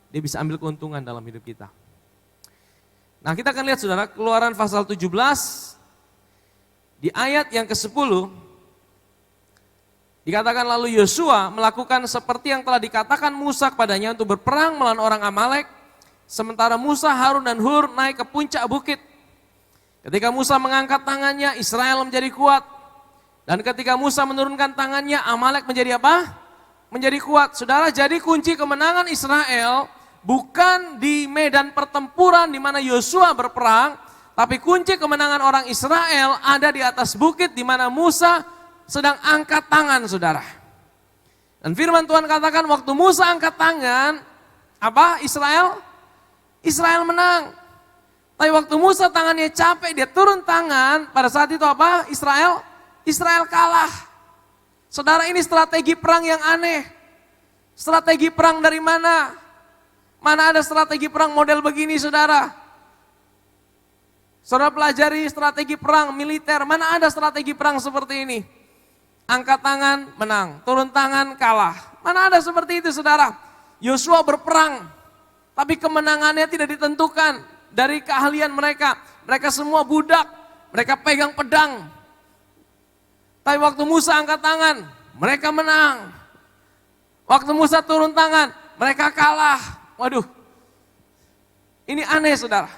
dia bisa ambil keuntungan dalam hidup kita. Nah kita akan lihat saudara, Keluaran pasal 17, di ayat yang ke-10, Dikatakan lalu Yosua melakukan seperti yang telah dikatakan Musa kepadanya untuk berperang melawan orang Amalek. Sementara Musa, Harun dan Hur naik ke puncak bukit. Ketika Musa mengangkat tangannya, Israel menjadi kuat. Dan ketika Musa menurunkan tangannya, Amalek menjadi apa? Menjadi kuat. Saudara, jadi kunci kemenangan Israel bukan di medan pertempuran di mana Yosua berperang, tapi kunci kemenangan orang Israel ada di atas bukit di mana Musa sedang angkat tangan, saudara. Dan firman Tuhan katakan waktu Musa angkat tangan, apa? Israel menang. Tapi waktu Musa tangannya capek, dia turun tangan, pada saat itu apa? Israel kalah. Saudara, ini strategi perang yang aneh. Strategi perang dari mana? Mana ada strategi perang model begini, saudara? Saudara pelajari strategi perang militer, mana ada strategi perang seperti ini? Angkat tangan, menang. Turun tangan, kalah. Mana ada seperti itu, saudara? Yosua berperang, tapi kemenangannya tidak ditentukan dari keahlian mereka. Mereka semua budak, mereka pegang pedang. Tapi waktu Musa angkat tangan, mereka menang. Waktu Musa turun tangan, mereka kalah. Waduh, ini aneh, saudara.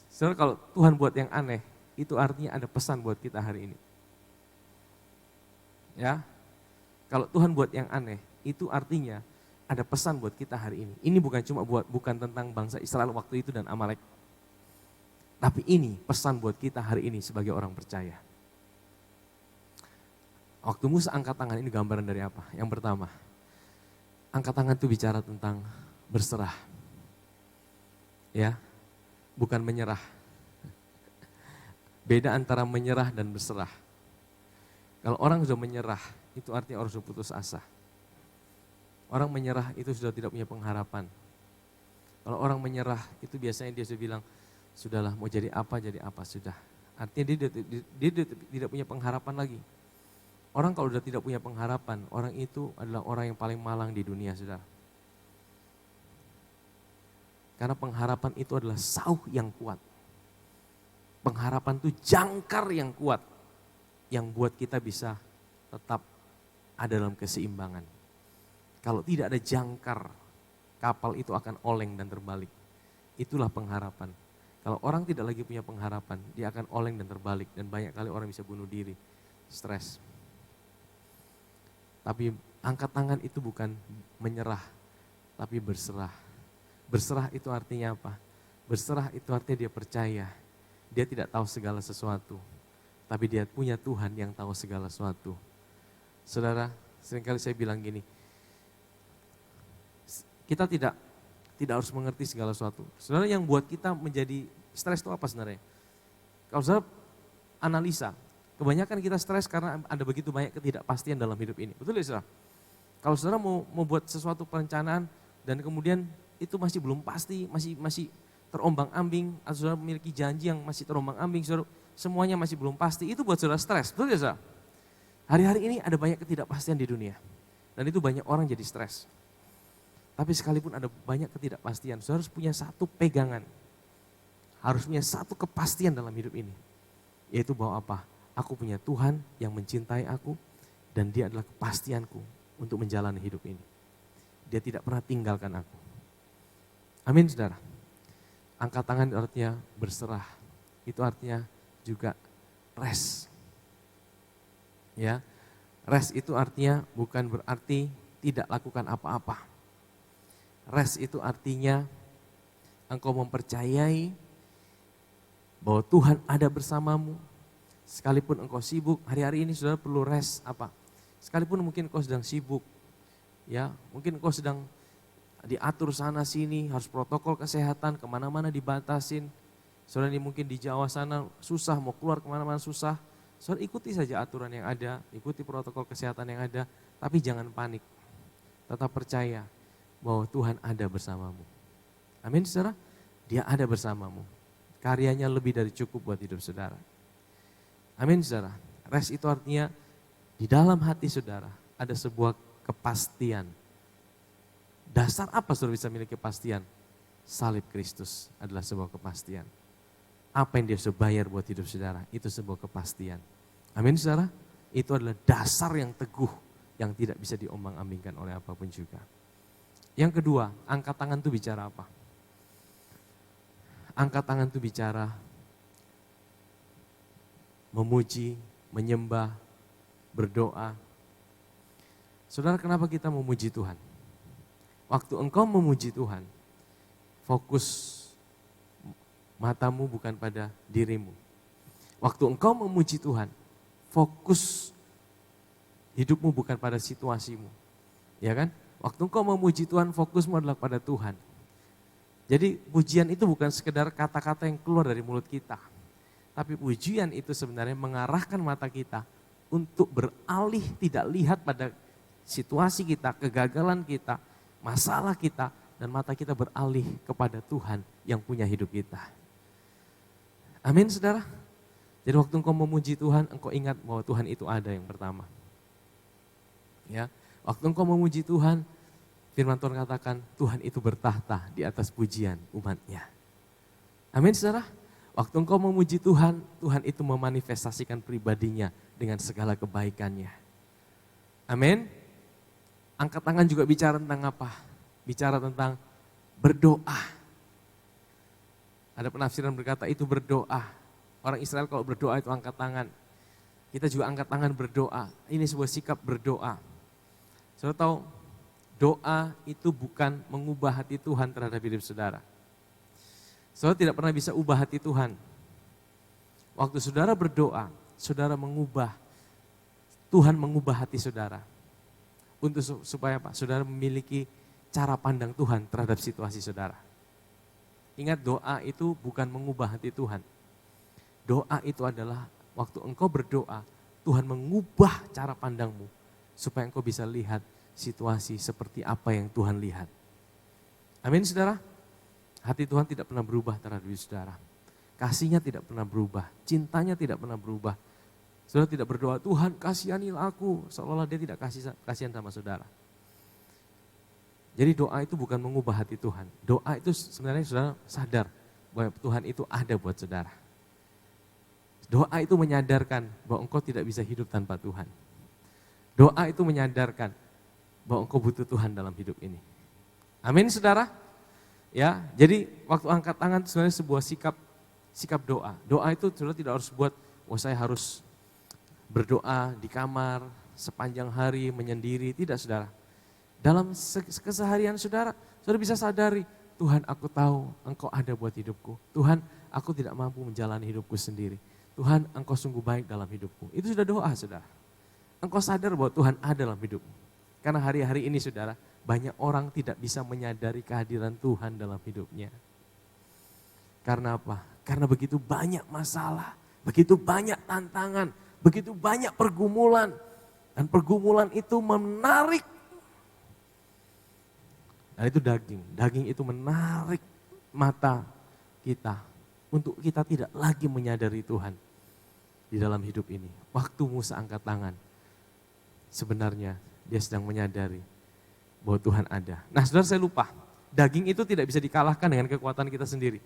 Saudara, kalau Tuhan buat yang aneh, itu artinya ada pesan buat kita hari ini. Ya, kalau Tuhan buat yang aneh, itu artinya ada pesan buat kita hari ini. Ini bukan tentang bangsa Israel waktu itu dan Amalek. Tapi ini pesan buat kita hari ini sebagai orang percaya. Waktu Musa angkat tangan, ini gambaran dari apa? Yang pertama, angkat tangan itu bicara tentang berserah. Ya, bukan menyerah. Beda antara menyerah dan berserah. Kalau orang sudah menyerah, itu artinya orang sudah putus asa. Orang menyerah itu sudah tidak punya pengharapan. Kalau orang menyerah itu biasanya dia sudah bilang, sudahlah mau jadi apa sudah. Artinya dia tidak punya pengharapan lagi. Orang kalau sudah tidak punya pengharapan, orang itu adalah orang yang paling malang di dunia, saudara. Karena pengharapan itu adalah sauh yang kuat. Pengharapan itu jangkar yang kuat, yang buat kita bisa tetap ada dalam keseimbangan. Kalau tidak ada jangkar, kapal itu akan oleng dan terbalik. Itulah pengharapan. Kalau orang tidak lagi punya pengharapan, dia akan oleng dan terbalik. Dan banyak kali orang bisa bunuh diri, stres. Tapi angkat tangan itu bukan menyerah, tapi berserah. Berserah itu artinya apa? Berserah itu artinya dia percaya. Dia tidak tahu segala sesuatu, tapi dia punya Tuhan yang tahu segala sesuatu. Saudara, seringkali saya bilang gini, kita tidak harus mengerti segala sesuatu. Saudara, yang buat kita menjadi stres itu apa sebenarnya? Kalau saudara analisa, kebanyakan kita stres karena ada begitu banyak ketidakpastian dalam hidup ini. Betul ya, saudara? Kalau saudara mau buat sesuatu perencanaan dan kemudian itu masih belum pasti, masih terombang-ambing, atau saudara memiliki janji yang masih terombang-ambing, saudara, semuanya masih belum pasti, itu buat saudara stres. Betul ya, saudara? Hari-hari ini ada banyak ketidakpastian di dunia. Dan itu banyak orang jadi stres. Tapi sekalipun ada banyak ketidakpastian, saudara harus punya satu pegangan. Harus punya satu kepastian dalam hidup ini. Yaitu bahwa apa? Aku punya Tuhan yang mencintai aku dan dia adalah kepastianku untuk menjalani hidup ini. Dia tidak pernah tinggalkan aku. Amin, saudara. Angkat tangan artinya berserah. Itu artinya juga rest. Ya, rest itu artinya bukan berarti tidak lakukan apa-apa. Rest itu artinya engkau mempercayai bahwa Tuhan ada bersamamu. Sekalipun engkau sibuk, hari-hari ini saudara perlu rest apa? Sekalipun mungkin engkau sedang sibuk, ya mungkin engkau sedang diatur sana sini, harus protokol kesehatan, kemana-mana dibatasin. Saudara ini mungkin di Jawa sana susah, mau keluar kemana-mana susah. Saudara ikuti saja aturan yang ada, ikuti protokol kesehatan yang ada, tapi jangan panik. Tetap percaya bahwa Tuhan ada bersamamu. Amin, saudara? Dia ada bersamamu. Karyanya lebih dari cukup buat hidup saudara. Amin, saudara. Rest itu artinya di dalam hati saudara ada sebuah kepastian. Dasar apa saudara bisa memiliki kepastian? Salib Kristus adalah sebuah kepastian. Apa yang dia sudah bayar buat hidup saudara, itu sebuah kepastian. Amin, saudara. Itu adalah dasar yang teguh yang tidak bisa diombang-ambingkan oleh apapun juga. Yang kedua, angkat tangan itu bicara apa? Angkat tangan itu bicara memuji, menyembah, berdoa. Saudara, kenapa kita memuji Tuhan? Waktu engkau memuji Tuhan, fokus matamu bukan pada dirimu. Waktu engkau memuji Tuhan, fokus hidupmu bukan pada situasimu. Ya kan? Waktu engkau memuji Tuhan, fokusmu adalah pada Tuhan. Jadi pujian itu bukan sekedar kata-kata yang keluar dari mulut kita. Tapi pujian itu sebenarnya mengarahkan mata kita untuk beralih, tidak lihat pada situasi kita, kegagalan kita, masalah kita, dan mata kita beralih kepada Tuhan yang punya hidup kita. Amin, saudara. Jadi waktu engkau memuji Tuhan, engkau ingat bahwa Tuhan itu ada yang pertama. Ya, waktu engkau memuji Tuhan, firman Tuhan katakan Tuhan itu bertahta di atas pujian umatnya. Amin, saudara. Waktu engkau memuji Tuhan, Tuhan itu memanifestasikan pribadinya dengan segala kebaikannya. Amin. Angkat tangan juga bicara tentang apa? Bicara tentang berdoa. Ada penafsiran berkata itu berdoa. Orang Israel kalau berdoa itu angkat tangan. Kita juga angkat tangan berdoa. Ini sebuah sikap berdoa. Saudara tahu, doa itu bukan mengubah hati Tuhan terhadap hidup saudara. Saudara tidak pernah bisa ubah hati Tuhan. Waktu saudara berdoa, saudara mengubah, Tuhan mengubah hati saudara. Untuk supaya apa? Saudara memiliki cara pandang Tuhan terhadap situasi saudara. Ingat, doa itu bukan mengubah hati Tuhan. Doa itu adalah waktu engkau berdoa, Tuhan mengubah cara pandangmu supaya engkau bisa lihat situasi seperti apa yang Tuhan lihat. Amin, saudara. Hati Tuhan tidak pernah berubah terhadap saudara. Kasihnya tidak pernah berubah, cintanya tidak pernah berubah. Saudara tidak berdoa, Tuhan kasihanilah aku, seolah-olah dia tidak kasihan sama saudara. Jadi doa itu bukan mengubah hati Tuhan. Doa itu sebenarnya saudara sadar bahwa Tuhan itu ada buat saudara. Doa itu menyadarkan bahwa engkau tidak bisa hidup tanpa Tuhan. Doa itu menyadarkan bahwa engkau butuh Tuhan dalam hidup ini. Amin, saudara. Ya, jadi waktu angkat tangan sebenarnya sebuah sikap doa. Doa itu saudara tidak harus buat, saya harus berdoa di kamar sepanjang hari menyendiri, tidak, saudara. Dalam keseharian saudara bisa sadari, Tuhan aku tahu engkau ada buat hidupku. Tuhan aku tidak mampu menjalani hidupku sendiri. Tuhan engkau sungguh baik dalam hidupku. Itu sudah doa, saudara. Engkau sadar bahwa Tuhan ada dalam hidupmu. Karena hari-hari ini saudara, banyak orang tidak bisa menyadari kehadiran Tuhan dalam hidupnya. Karena apa? Karena begitu banyak masalah, begitu banyak tantangan, begitu banyak pergumulan. Dan pergumulan itu menarik. Dan itu daging itu menarik mata kita. Untuk kita tidak lagi menyadari Tuhan di dalam hidup ini. Waktu Musa angkat tangan, sebenarnya dia sedang menyadari bahwa Tuhan ada. Nah, saudara, saya lupa, daging itu tidak bisa dikalahkan dengan kekuatan kita sendiri.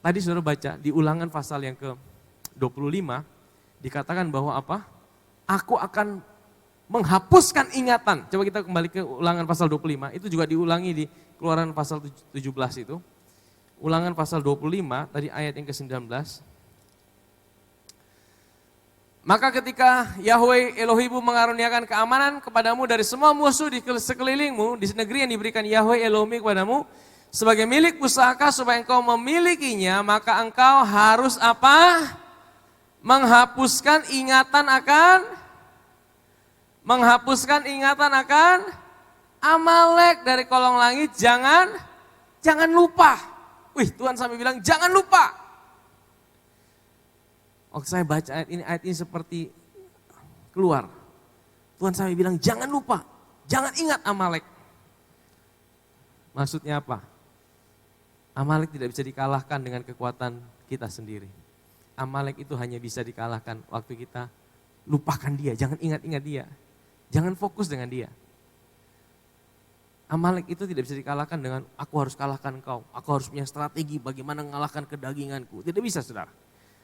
Tadi saudara baca di Ulangan pasal yang ke-25, dikatakan bahwa apa? Aku akan menghapuskan ingatan. Coba kita kembali ke Ulangan pasal 25, itu juga diulangi di Keluaran pasal 17 itu. Ulangan pasal 25, tadi ayat yang ke-19. Maka ketika Yahweh Elohimmu mengaruniakan keamanan kepadamu dari semua musuh di sekelilingmu, di negeri yang diberikan Yahweh Elohim kepadamu, sebagai milik pusaka supaya engkau memilikinya, maka engkau harus apa? Menghapuskan ingatan akan Amalek dari kolong langit, jangan lupa. Wih, Tuhan sampai bilang jangan lupa. Waktu saya baca ayat ini seperti keluar. Tuhan sampai bilang jangan lupa, jangan ingat Amalek. Maksudnya apa? Amalek tidak bisa dikalahkan dengan kekuatan kita sendiri. Amalek itu hanya bisa dikalahkan waktu kita lupakan dia, jangan ingat-ingat dia. Jangan fokus dengan dia. Amalek itu tidak bisa dikalahkan dengan aku harus kalahkan kau, aku harus punya strategi bagaimana mengalahkan kedaginganku. Tidak bisa, saudara.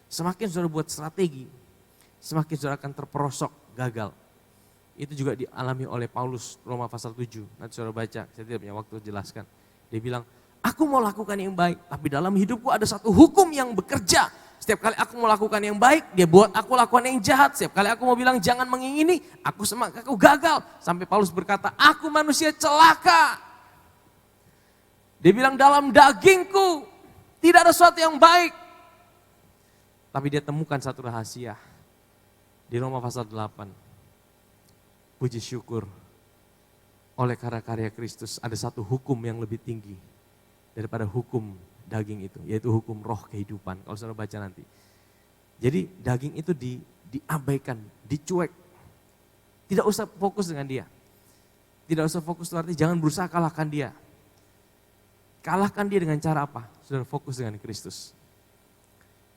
Semakin saudara buat strategi, semakin saudara akan terperosok gagal. Itu juga dialami oleh Paulus, Roma pasal 7. Nanti saudara baca, saya tidak punya waktu jelaskan. Dia bilang, aku mau lakukan yang baik, tapi dalam hidupku ada satu hukum yang bekerja. Setiap kali aku mau lakukan yang baik, dia buat aku lakukan yang jahat. Setiap kali aku mau bilang jangan mengingini, aku gagal. Sampai Paulus berkata, aku manusia celaka. Dia bilang dalam dagingku tidak ada sesuatu yang baik. Tapi dia temukan satu rahasia. Di Roma pasal 8. Puji syukur. Oleh karena karya Kristus ada satu hukum yang lebih tinggi daripada hukum daging itu. Yaitu hukum roh kehidupan. Kalau saudara baca nanti. Jadi daging itu diabaikan, dicuek. Tidak usah fokus dengan dia. Tidak usah fokus berarti jangan berusaha kalahkan dia. Kalahkan dia dengan cara apa? Saudara fokus dengan Kristus.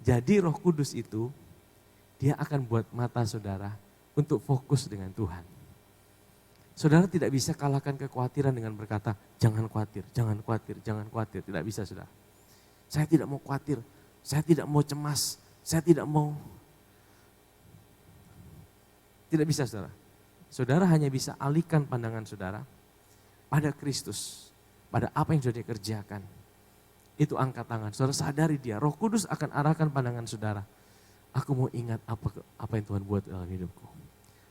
Jadi Roh Kudus itu, dia akan buat mata saudara untuk fokus dengan Tuhan. Saudara tidak bisa kalahkan kekhawatiran dengan berkata, jangan khawatir, jangan khawatir, jangan khawatir. Tidak bisa saudara. Saya tidak mau khawatir, saya tidak mau cemas, saya tidak mau. Tidak bisa saudara. Saudara hanya bisa alihkan pandangan saudara pada Kristus. Pada apa yang sudah dia kerjakan. Itu angkat tangan. Saudara sadari dia. Roh Kudus akan arahkan pandangan saudara. Aku mau ingat apa yang Tuhan buat dalam hidupku.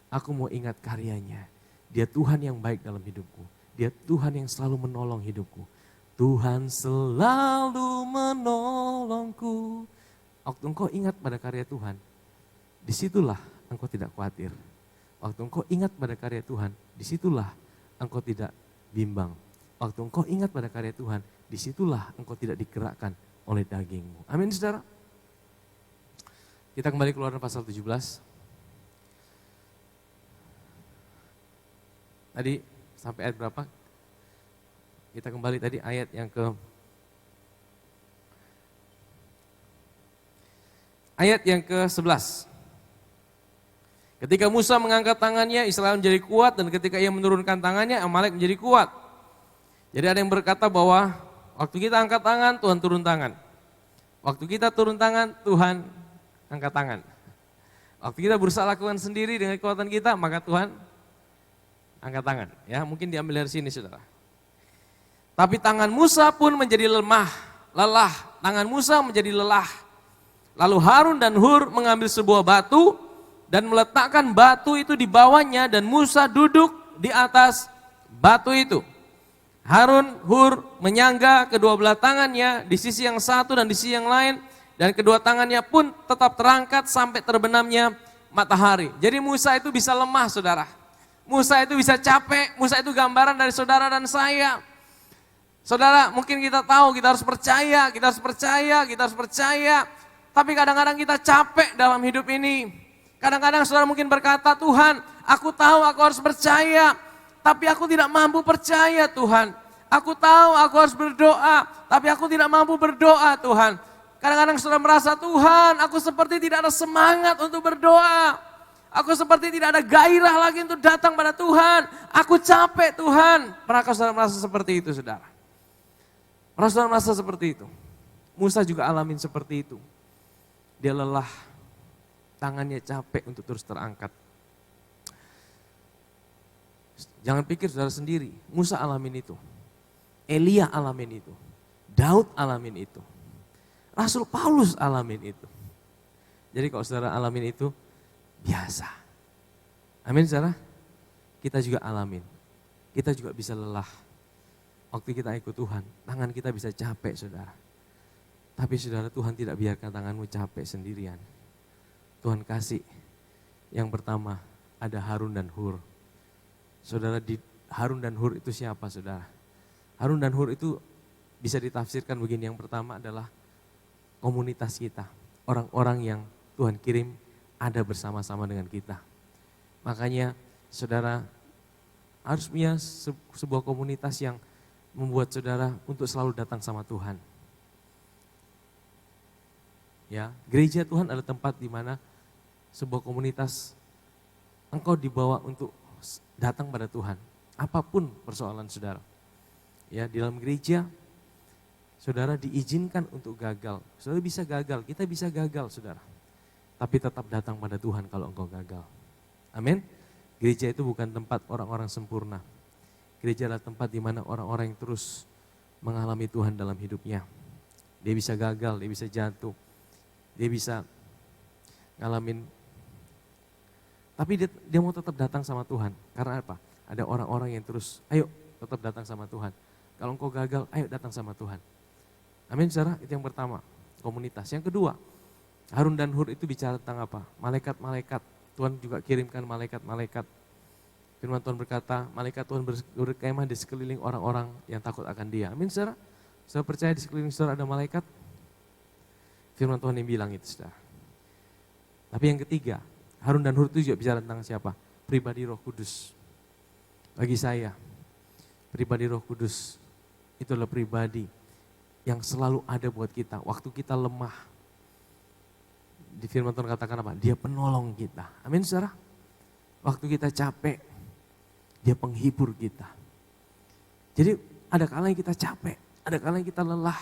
Aku mau ingat karyanya. Dia Tuhan yang baik dalam hidupku. Dia Tuhan yang selalu menolong hidupku. Tuhan selalu menolongku. Waktu engkau ingat pada karya Tuhan. Disitulah engkau tidak khawatir. Waktu engkau ingat pada karya Tuhan. Disitulah engkau tidak bimbang. Waktu engkau ingat pada karya Tuhan, disitulah engkau tidak digerakkan oleh dagingmu. Amin saudara. Kita kembali Keluaran pasal 17. Tadi sampai ayat berapa? Kita kembali tadi ayat yang ke-11. Ketika Musa mengangkat tangannya, Israel menjadi kuat, dan ketika ia menurunkan tangannya, Amalek menjadi kuat. Jadi ada yang berkata bahwa waktu kita angkat tangan, Tuhan turun tangan. Waktu kita turun tangan, Tuhan angkat tangan. Waktu kita berusaha lakukan sendiri dengan kekuatan kita, maka Tuhan angkat tangan. Ya, mungkin diambil dari sini saudara. Tapi tangan Musa pun menjadi lelah. Tangan Musa menjadi lelah. Lalu Harun dan Hur mengambil sebuah batu dan meletakkan batu itu di bawahnya, dan Musa duduk di atas batu itu. Harun, Hur menyangga kedua belah tangannya di sisi yang satu dan di sisi yang lain, dan kedua tangannya pun tetap terangkat sampai terbenamnya matahari. Jadi Musa itu bisa lemah saudara. Musa itu bisa capek, Musa itu gambaran dari saudara dan saya. Saudara, mungkin kita tahu kita harus percaya, kita harus percaya, kita harus percaya. Tapi kadang-kadang kita capek dalam hidup ini. Kadang-kadang saudara mungkin berkata, Tuhan aku tahu aku harus percaya. Tapi aku tidak mampu percaya Tuhan. Aku tahu aku harus berdoa, tapi aku tidak mampu berdoa Tuhan. Kadang-kadang saudara merasa, Tuhan aku seperti tidak ada semangat untuk berdoa. Aku seperti tidak ada gairah lagi untuk datang pada Tuhan. Aku capek Tuhan. Pernahkah saudara merasa seperti itu saudara? Pernah saudara merasa seperti itu? Musa juga alamin seperti itu. Dia lelah, tangannya capek untuk terus terangkat. Jangan pikir saudara sendiri, Musa alamin itu. Elia alamin itu. Daud alamin itu. Rasul Paulus alamin itu. Jadi kalau saudara alamin itu, biasa. Amin saudara? Kita juga alamin. Kita juga bisa lelah. Waktu kita ikut Tuhan, tangan kita bisa capek saudara. Tapi saudara, Tuhan tidak biarkan tanganmu capek sendirian. Tuhan kasih. Yang pertama, ada Harun dan Hur. Saudara, di Harun dan Hur itu siapa saudara? Harun dan Hur itu bisa ditafsirkan begini. Yang pertama adalah komunitas kita. Orang-orang yang Tuhan kirim ada bersama-sama dengan kita. Makanya saudara harus punya sebuah komunitas yang membuat saudara untuk selalu datang sama Tuhan. Ya, gereja Tuhan adalah tempat di mana sebuah komunitas engkau dibawa untuk datang pada Tuhan, apapun persoalan saudara. Ya, di dalam gereja, saudara diizinkan untuk gagal. Saudara bisa gagal, kita bisa gagal saudara. Tapi tetap datang pada Tuhan kalau engkau gagal. Amin. Gereja itu bukan tempat orang-orang sempurna. Gereja adalah tempat di mana orang-orang yang terus mengalami Tuhan dalam hidupnya. Dia bisa gagal, dia bisa jatuh, dia bisa ngalamin. Tapi dia mau tetap datang sama Tuhan. Karena apa? Ada orang-orang yang terus, ayo tetap datang sama Tuhan. Kalau engkau gagal, ayo datang sama Tuhan. Amin, saudara. Itu yang pertama, komunitas. Yang kedua, Harun dan Hur itu bicara tentang apa? Malaikat-malaikat. Tuhan juga kirimkan malaikat-malaikat. Firman Tuhan berkata, malaikat Tuhan berkemah di sekeliling orang-orang yang takut akan Dia. Amin, saudara. Saudara percaya di sekeliling saudara ada malaikat? Firman Tuhan yang bilang itu, saudara. Tapi yang ketiga, Harun dan Hur itu juga bicara tentang siapa? Pribadi Roh Kudus. Bagi saya, pribadi Roh Kudus itu adalah pribadi yang selalu ada buat kita. Waktu kita lemah, di firman Tuhan katakan apa? Dia penolong kita. Amin, saudara. Waktu kita capek, Dia penghibur kita. Jadi ada kalanya kita capek, ada kalanya kita lelah,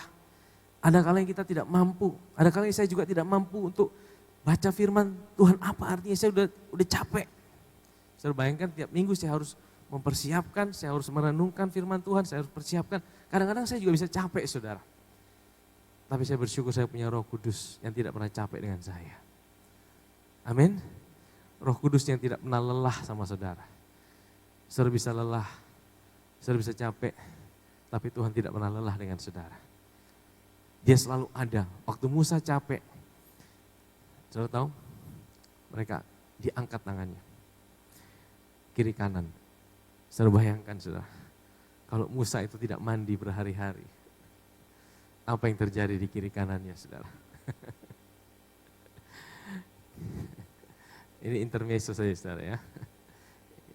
ada kalanya kita tidak mampu, ada kalanya saya juga tidak mampu untuk baca firman Tuhan apa artinya, saya udah capek. Saya bayangkan tiap minggu saya harus mempersiapkan, saya harus merenungkan firman Tuhan, saya harus persiapkan. Kadang-kadang saya juga bisa capek, saudara. Tapi saya bersyukur saya punya Roh Kudus yang tidak pernah capek dengan saya. Amin. Roh Kudus yang tidak pernah lelah sama saudara. Saudara bisa lelah, saudara bisa capek, tapi Tuhan tidak pernah lelah dengan saudara. Dia selalu ada. Waktu Musa capek, saudara tahu? Mereka diangkat tangannya. Kiri kanan. Saudara bayangkan, saudara. Kalau Musa itu tidak mandi berhari-hari. Apa yang terjadi di kiri kanannya, saudara? Ini intermezzo saja, saudara ya.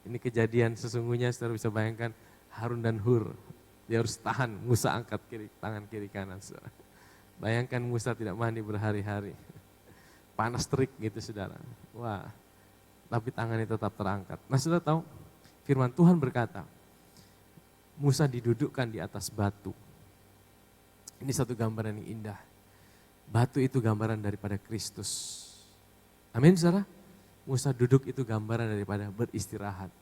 Ini kejadian sesungguhnya, saudara bisa bayangkan Harun dan Hur. Dia harus tahan, Musa angkat tangan kiri kanan, saudara. Bayangkan Musa tidak mandi berhari-hari. Panas terik gitu, saudara. Wah, tapi tangannya tetap terangkat. Nah, saudara tahu, firman Tuhan berkata, Musa didudukkan di atas batu. Ini satu gambaran yang indah. Batu itu gambaran daripada Kristus. Amin, saudara. Musa duduk itu gambaran daripada beristirahat.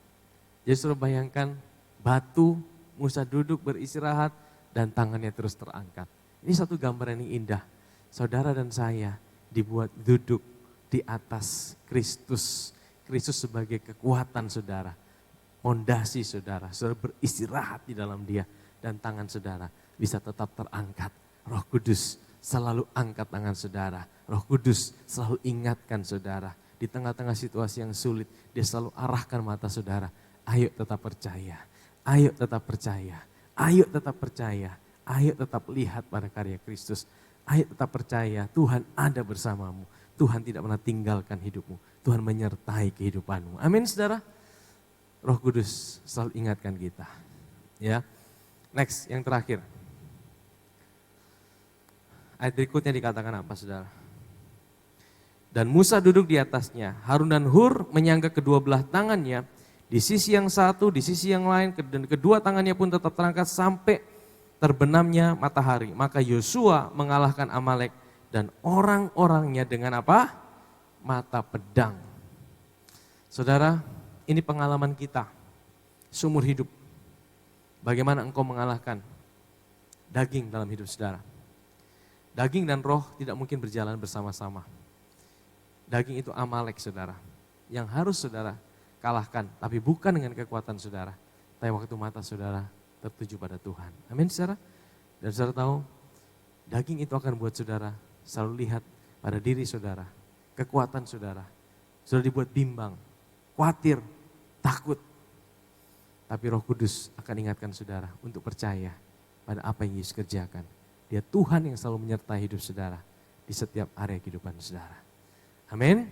Jadi saudara bayangkan batu, Musa duduk beristirahat dan tangannya terus terangkat. Ini satu gambaran yang indah. Saudara dan saya dibuat duduk di atas Kristus. Kristus sebagai kekuatan saudara, fondasi saudara. Saudara beristirahat di dalam Dia dan tangan saudara bisa tetap terangkat. Roh Kudus selalu angkat tangan saudara. Roh Kudus selalu ingatkan saudara. Di tengah-tengah situasi yang sulit, Dia selalu arahkan mata saudara. Ayo tetap percaya, ayo tetap percaya, ayo tetap percaya, ayo tetap lihat pada karya Kristus. Ayo tetap percaya, Tuhan ada bersamamu. Tuhan tidak pernah tinggalkan hidupmu. Tuhan menyertai kehidupanmu. Amin, saudara. Roh Kudus selalu ingatkan kita. Ya, next, yang terakhir. Ayat berikutnya dikatakan apa, saudara? Dan Musa duduk di atasnya, Harun dan Hur menyangga kedua belah tangannya, di sisi yang satu, di sisi yang lain, dan kedua tangannya pun tetap terangkat sampai terbenamnya matahari. Maka Yosua mengalahkan Amalek dan orang-orangnya dengan apa? Mata pedang. Saudara, ini pengalaman kita seumur hidup. Bagaimana engkau mengalahkan daging dalam hidup saudara. Daging dan roh tidak mungkin berjalan bersama-sama. Daging itu Amalek, saudara, yang harus saudara kalahkan, tapi bukan dengan kekuatan saudara, tapi waktu mata saudara tertuju pada Tuhan. Amin, saudara. Dan saudara tahu, daging itu akan buat saudara selalu lihat pada diri saudara, kekuatan saudara. Saudara dibuat bimbang, khawatir, takut. Tapi Roh Kudus akan ingatkan saudara untuk percaya pada apa yang Yesus kerjakan. Dia Tuhan yang selalu menyertai hidup saudara di setiap area kehidupan saudara. Amin.